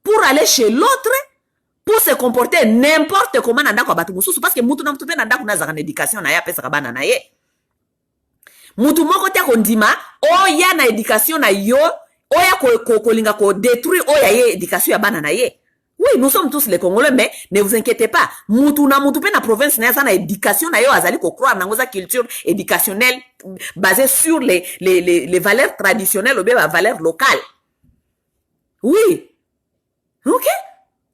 pour aller chez l'autre pour se comporter n'importe comment dans la parce que mutu na mutu pe na ndako na zaka éducation na ya pesa kabana na ye. Mutu moko te kondima o ya na éducation na yo. Oya kolinga ko détruire oya ye éducation ya bana na ye. Oui, nous sommes tous les Congolais, mais ne vous inquiétez pas. Mutu pe na province na ya na éducation na yo azali ko croire na ngoza culture éducationnelle basée sur les valeurs traditionnelles ou bien les valeurs locales. Oui. OK?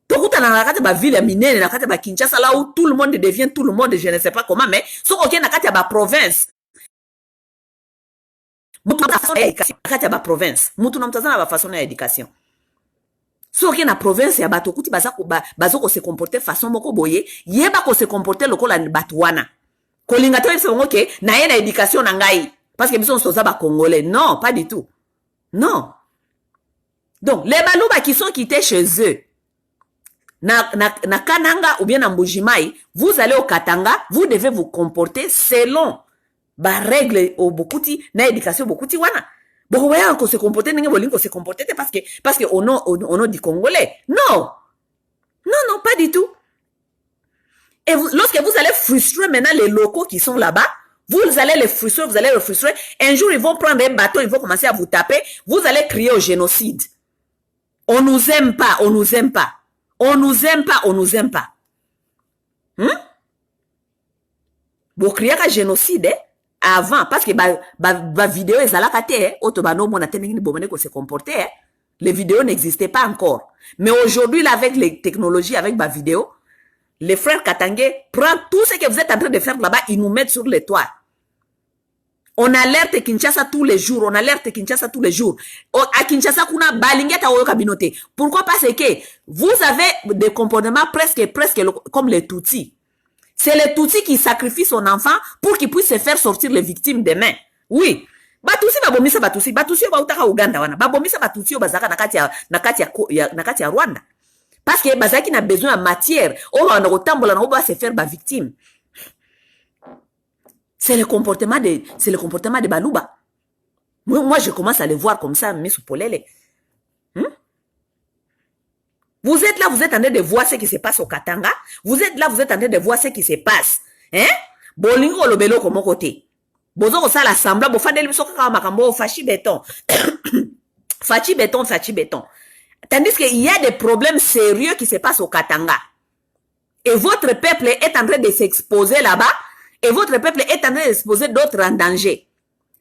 Tokuta na kati ba ville ya minene na kati ba Kinshasa là où tout le monde devient tout le monde, je ne sais pas comment, mais so OK na kati ba province. Mutu na façon ya province. Mutu na mtazana ba façon ya éducation. So que na province ya bato kuti bazoko se comporter façon moko boye, yeba ko se comporter lokola bato wana. Kolinga to yebisa ngoke na ye na éducation na ngai parce que biso soza ba congolais. Non, pas du tout. Non. Donc les baluba qui sont quittés chez eux na Kananga ou bien na Mbujimai, vous allez au Katanga, vous devez vous comporter selon ba règle au bokuti na éducation bokuti wana. Bon ouais qu'on se comporter n'engue bolingo se comporter parce que au nom du Congolais. Non. Non, pas du tout. Et lorsque vous allez frustrer maintenant les locaux qui sont là-bas, vous allez les frustrer. Un jour ils vont prendre un bâton, ils vont commencer à vous taper, vous allez crier au génocide. On nous aime pas. Vous criez à génocide, avant, parce que ba vidéo ezalaka te, otobano mona tenengini bomane ko se comporter, les vidéos n'existaient pas encore. Mais aujourd'hui, là, avec les technologies, avec ma vidéo, les frères Katangais prennent tout ce que vous êtes en train de faire là-bas, ils nous mettent sur les toits. On alerte Kinshasa tous les jours. À Kinshasa, kuna balingeta oyo kabinote. Pourquoi? Parce que vous avez des comportements presque comme les Tutsis. C'est les Tutsis qui sacrifient son enfant pour qu'il puisse se faire sortir les victimes demain. Oui. Batusi babomisa batusi bautaka Uganda wana. Babomisa batusi bazaka na kati ya Rwanda. Parce que bazaki na besoin de matière. On va se faire victime. C'est le comportement de Baluba. Moi, je commence à le voir comme ça, mais sous polele. Vous êtes là, vous êtes en train de voir ce qui se passe au Katanga. Vous êtes là, vous êtes en train de voir ce qui se passe. Bolingo lobelo comme côté. Bozo ko sala sambla bo fadeli biso kaka makambo fachi béton. Fachi béton. Tandis qu'il y a des problèmes sérieux qui se passent au Katanga. Et votre peuple est en train de s'exposer là-bas. Et votre peuple est en train d'exposer d'autres en danger.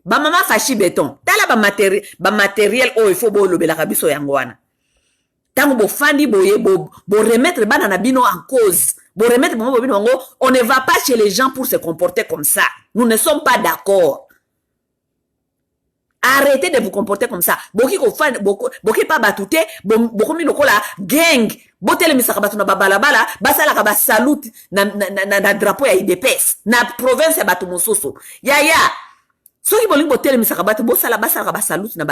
Ba mama fachi béton. Tala ba matériel oh il faut bo lobela kabiso yango wana. Tango bo fandi bo remettre bana na bino en cause. Bon, remettre bon, on ne va pas chez les gens pour se comporter comme ça. Nous ne sommes pas d'accord. Arrêtez de vous comporter comme ça. Boki ko fan boki pas batouté, boki mi lokola gang. Botele misaka batu na babalabala, basala ka ba salute na drapeau ya IDPS. Na province ya batu mososo. Ya. Soki bolingi botele misaka batu basala ka ba salute na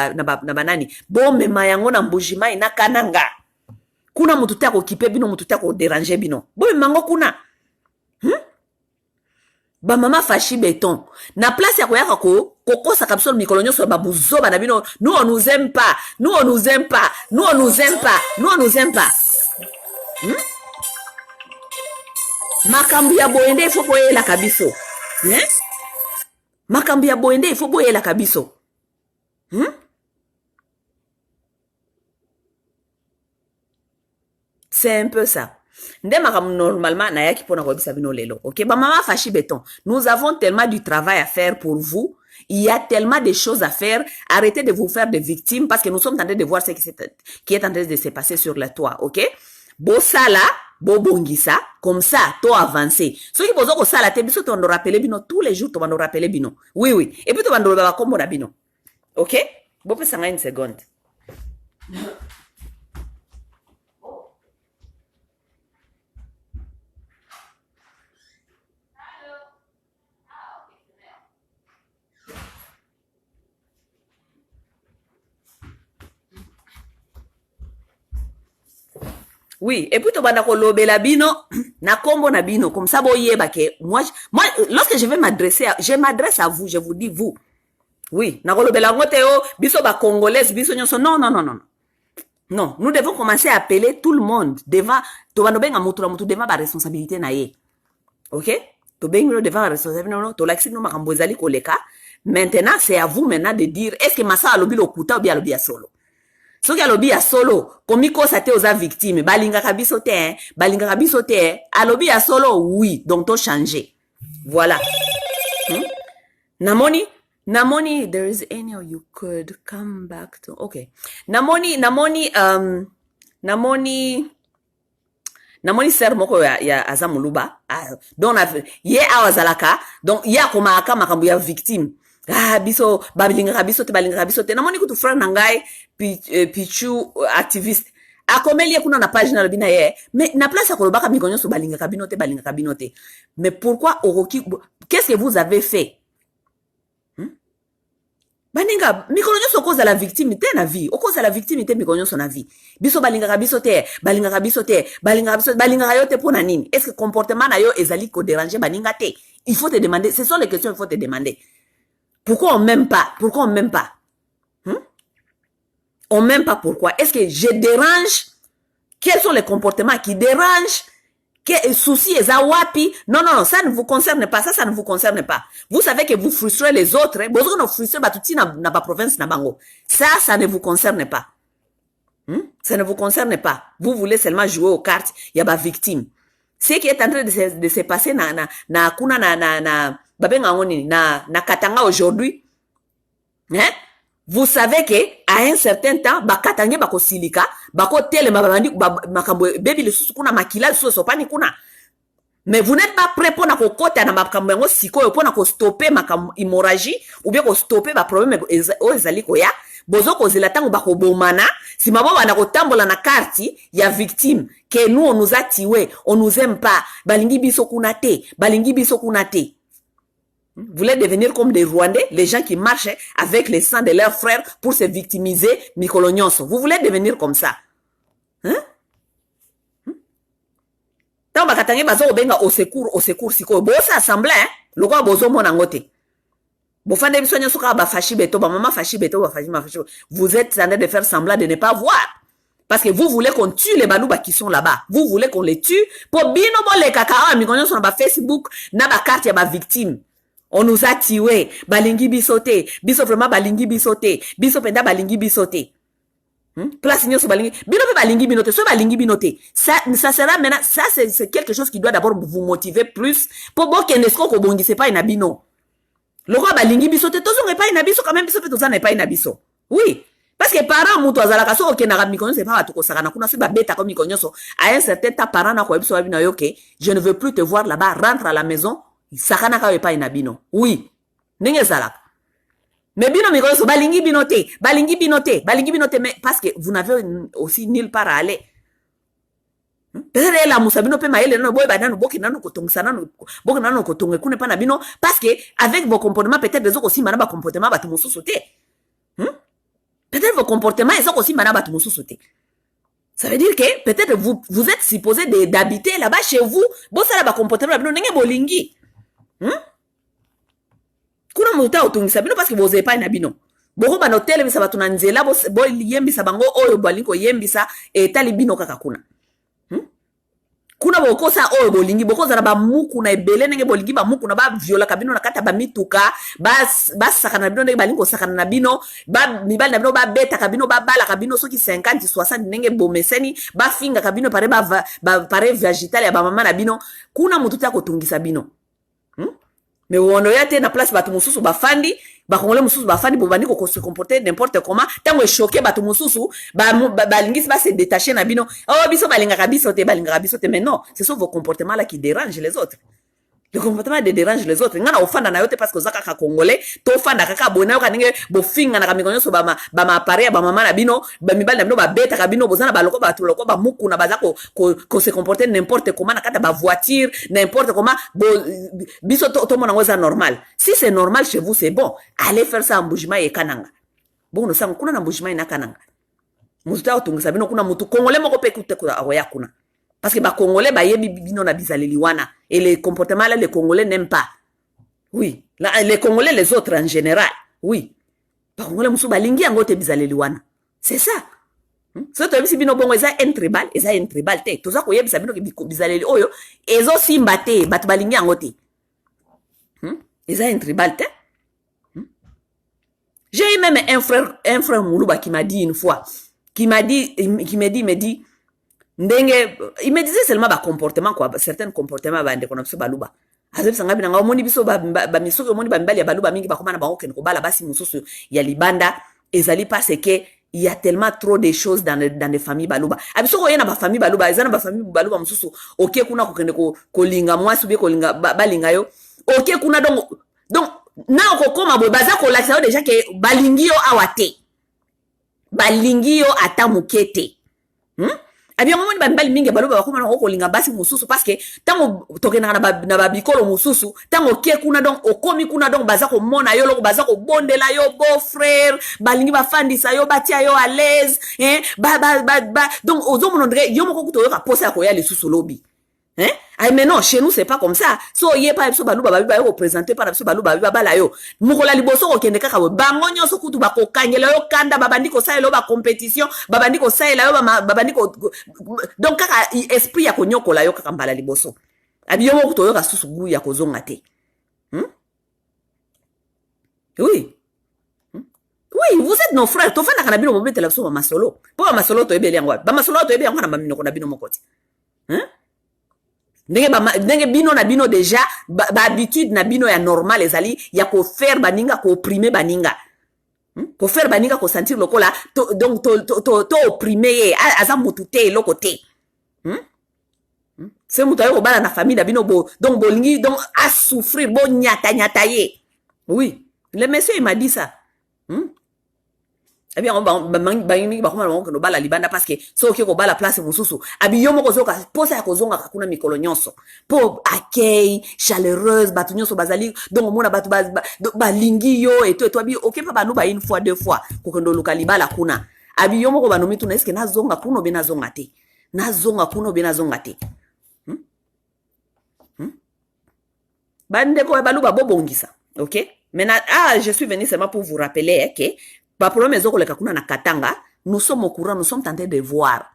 banani. Bo mema yango na mbujima ina kananga. Kuna mutu te akokipe bino, mutu te akoderange bino. Bo mango kuna. Ba mama fachi béton. Na place ya koyaka kokosa kapsol mikolo nyonso ba buzoba na bino. Nous on nous aime pas. Nous on nous aime pas. Nous on nous aime pas. Nous on nous aime pas. Makambi ya boende il faut boye la kabiso. Makambi ya boende il faut boye la kabiso. C'est un peu ça. Normalement, ok, bah maman fachi béton. Nous avons tellement du travail à faire pour vous. Il y a tellement de choses à faire. Arrêtez de vous faire des victimes parce que nous sommes en train de voir ce qui est en train de se passer sur le toit, ok? Bossala, bobongisa, comme ça, toi avancer. Ceux qui posent ça, la télé, tu vas nous rappeler bino tous les jours, tu vas nous rappeler bino. Oui. Et puis tu vas nous rappeler comme on bino. Ok? Bon, ça une seconde. Oui, et puis tu vas lobela bino, na kombo na bino, comme ça, moi, lorsque je vais je m'adresse à vous, je vous dis vous. Oui, na lobela ngoteo, biso ba congolaise, biso nyonso, non. Non, nous devons commencer à appeler tout le monde devant, to banobenga mutu devant ba responsabilité na ye. Ok? To benga devant la responsabilité, non, to laxi no makambo ezali koleka. Maintenant, c'est à vous maintenant de dire, est-ce que massa alobi lo kuta ou bien alobi ya solo? Soki alobi ya solo, komiko sa te oza victime, balinga kabiso te, alobi ya solo, oui, donc to changer. Voilà. Namoni, there is any or you could come back to, okay. Namoni, ser moko ya azamuluba, donc ye awazalaka, donc ya komaka makambu ya victime. Biso balinga biso te namoni kutu frère nangai pichu activiste akomeli kuna na page na lobina ye mais na place ya kolobaka mikonyo so balinga kabinote mais pourquoi oroki qu'est-ce que vous avez fait baninga mikonyo so cause la victimité na vie o cause la victimité mikonyo so na vie biso balinga biso te balinga yo te pona nini est-ce que comportement na yo ezali ko déranger baninga te il faut te demander, ce sont les questions qu'il faut te demander. Pourquoi on m'aime pas? On m'aime pas pourquoi? Est-ce que je dérange? Quels sont les comportements qui dérangent? Quel souci est wapi? Non, ça ne vous concerne pas. Ça ne vous concerne pas. Vous savez que vous frustrez les autres. Vous ne frustrez pas tout na province na bango. Ça ne vous concerne pas. Ça ne vous concerne pas. Vous voulez seulement jouer aux cartes. Il y a pas victime. Ce qui est en train de se passer na Katanga aujourd'hui, vous savez que à un certain temps, Katanga bako silika, bako tele mabandi makambo baby le susukuna makila sopani kuna. Mais vous n'êtes pas prêt pour na kokota na makambo ngo siko pour na ko stopper makambo hémorragie ou bien ko stopper ba problème ezali ko ya bozo ko zela tango bako bomana si mabo bana ko tambola na carte ya victime que nous on nous a tué, on nous aime pas, balingi biso kuna te. Vous voulez devenir comme des Rwandais, les gens qui marchent avec le sang de leurs frères pour se victimiser, Mikolonyonso. Vous voulez devenir comme ça? Tant bakatangi bazo obenga au secours siko. Bo sa assemblée, loko bozo mona ngote. Bo fande biso nyonso ka ba fachi beto, ba mama fachi beto, ba fachi. Vous êtes en train de faire semblant de ne pas voir. Parce que vous voulez qu'on tue les balouba qui sont là-bas. Vous voulez qu'on les tue. Pour bino bo les kakao, Mikolonyonso na ba Facebook, na ba carte ya ba victime. On nous a tué, balingi bisote, biso vraiment balingi bisote, biso penda balingi bisote. Place nyoso balingi, bino pe balingi binote, so balingi binote. Ça sera maintenant, ça c'est quelque chose qui doit d'abord vous motiver plus. Pour bon kenesko ko bongi c'est pas inabino. Le roi balingi bisote, tozo n'est pas inabiso quand même biso pe toza n'est pas inabiso. Oui. Parce que parents mutu azalaka so okendaka mikonyo c'est pas batu kosakana kuna so babetaka mikonyo so à un certain temps parents na koyebiso babino yo ke je ne veux plus te voir là-bas, rentre à la maison, sakana ka epai na bino. Oui, ndenge ezalaka. Mais bino mikonyo so balingi bino te, balingi bino te, mais parce que vous n'avez aussi nulle part à aller. Peut-être la musabino pe maele no boy banano boki nano kotongisa nano boki nano kotonge kune pa na bino parce que avec vos comportements peut-être les autres aussi mana ba comportement batu mosusu te. Peut-être vos comportements ils ont aussi mana batu mosusu te. Ça veut dire que peut-être vous êtes supposé d'habiter là-bas chez vous, bon ça là ba comportement bino ndenge bolingi. Kuna muta otongisa bino parce que vous avez pas na bino. Boko ba hotel bisa batu na nzela bo yembisa bango oyo balinko yembisa etali bino kaka kuna. Kuna boko sa oyo bolingi boko za ba muku na ebele nenge bolingi ba muku na ba viola kabino na kata ba mituka ba sakana bino nenge balingo sakana na bino ba mibali na bino ba beta kabino ba bala kabino soki 50 60 nenge bomeseni ba finga kabino pare pare vegetal ya ba mama na bino kuna mututa kotungisa bino. Mais on a été na place batu mususu bafandi ba kongole mususu bafandi bo bandi ko se comporter n'importe comment tango est choqué batu mususu ba lingisi ba se détacher na bino oh biso balinga biso te mais non ce sont vos comportements là qui dérangent les autres. Le comportement dérange les autres. Ngana ofanda na yote parce que zaka ka congolais to fanda kaka bona yo kaninge bo finga na kamikonyo so ba appareil ba mama na bino ba mibali na bino ba beta ka bino bozana ba loko ba tuloko ba muku na bazako ko se comporter n'importe comment na kata ba voiture n'importe comment biso to mona ngoza normal. Si c'est normal chez vous c'est bon. Allez faire ça en Mbujima et Kananga. Bon no sang kuna na Mbujima et na Kananga. Mututa otungisa bino kuna mutu congolais moko pe kute ko awoya kuna. Parce que les Congolais, bino na bizaleliwana. Et les comportements là, les Congolais n'aiment pas. Oui. Les Congolais, les autres en général. Oui. Les Congolais, musu balingi angote bizaleliwana. C'est ça. So to bisi bino bongo eza un tribal te. Toza ko yebisa bino bizaleli oyo ezo simba te, bat balingi angote. Eza un tribal te. J'ai eu même un frère Moulouba qui m'a dit une fois, qui me dit ndenge il me disait seulement ba comportement quoi certains comportements ba ndeko na biso baluba azebi sanga bina ngao moni biso ba misuko moni ba mbali ya baluba mingi ba komana ba okene ko bala basi mususu ya libanda ezali parce que il y a tellement trop de choses dans les familles baluba abiso ko yena ba famille baluba ezana ba famille baluba mususu OK kuna ko kende ko linga mwasi bi ko linga balinga yo OK kuna donc na ko koma bo baza ko la déjà que balingi yo awate balingi yo atamukete Abia ngomoni bambali mingi baluba bakoma na kolinga basi mususu parce que tango tokena na babikolo mususu tango ke kuna donc okomi kuna donc baza ko mona yo loko baza ko bondela yo beau frère balingi bafandisa yo batia yo à l'aise donc ozo monondre yo moko kutoyo ka posa ko ya lisusu lobi Ah mais non chez nous c'est pas comme ça so yé pas biso baluba babi ba yo présenter par biso baluba babi bala yo mukola liboso ko kende kaka bango nyonso kutu ba ko kangela yo kanda babandi ko sa yo ba compétition babandi ko sa yo babandi ko donc kaka esprit ya ko nyokola yo kaka mbala liboso abi yo moko to yo ka susu gu ya ko zonga te oui oui vous êtes nos frères to fana kana bino mobetela biso ba masolo po ba masolo to ebeli yango ba masolo to ebeli yango na bamino ko na bino mokoti ndenge bino na bino déjà ba habitude na bino ya normal ezali ya ko faire baninga ko opprimer baninga ko faire baninga ko sentir lokola donc to opprimer aza mutu te loko te c'est mutu ayo bala na famille na bino bo donc bolingi donc à souffrir bo nyata ye oui le monsieur il m'a dit ça Abi on bangi bakoma bango no bala libanda parce que so oké ko bala place mususu abi yo moko zoka posa ya kozonga kakuna mikolo nyonso po accueil chaleureuse batu nyonso bazali donc mona batu balingi yo et toi bi oké pa banu ba une fois deux fois ko kondo luka libala kuna abi yo moko banu mitu na eske na zonga kuno be na zonga te bande ko baluba bobongisa OK maintenant je suis venu seulement pour vous rappeler que ba problème ezokoleka kuna na Katanga nous sommes au courant nous sommes tentés de voir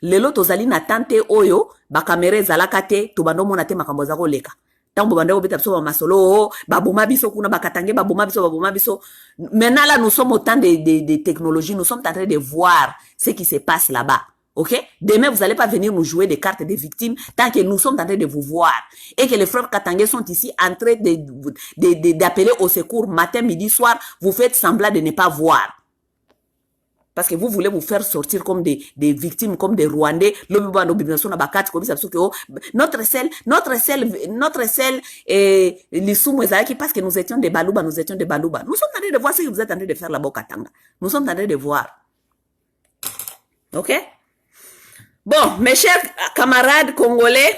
lelo tozali na tante oyo ba caméra ezalaka te to bando mona te makambo za koleka tango bande ko beta biso ba masolo ba boma biso kuna ba katange ba boma biso maintenant là nous sommes au temps de technologie nous sommes tentés de voir ce qui se passe là-bas. OK? Demain, vous n'allez pas venir nous jouer des cartes des victimes tant que nous sommes en train de vous voir. Et que les frères Katangais sont ici en train d'appeler au secours matin, midi, soir. Vous faites semblant de ne pas voir. parce que vous voulez vous faire sortir comme des victimes, comme des Rwandais. Notre sel, l'issou parce que nous étions des balouba, nous étions des balouba. Nous sommes en train de voir ce que vous êtes en train de faire là-bas, Katanga. Nous sommes en train de voir. Ok? Bon, mes chers camarades congolais,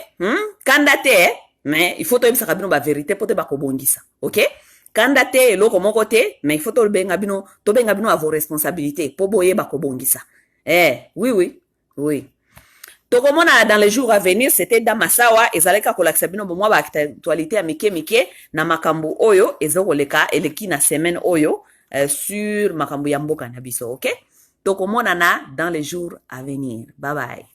candidaté, mais il faut que ça la vérité pour te bakobongisa. Ok? Candidaté, l'autre mon côté, mais il faut que benga bino à vos responsabilités pour boyer bakobongisa. Oui. Tokomona dans les jours à venir, c'était dans Massawa, ezaleka kolakisa bino bomwa ba actualité à mike na makambo oyo, ezokoleka eleki na semaine oyo sur makambo ya mboka na biso, ok? Tokomonana dans les jours à venir. Bye bye.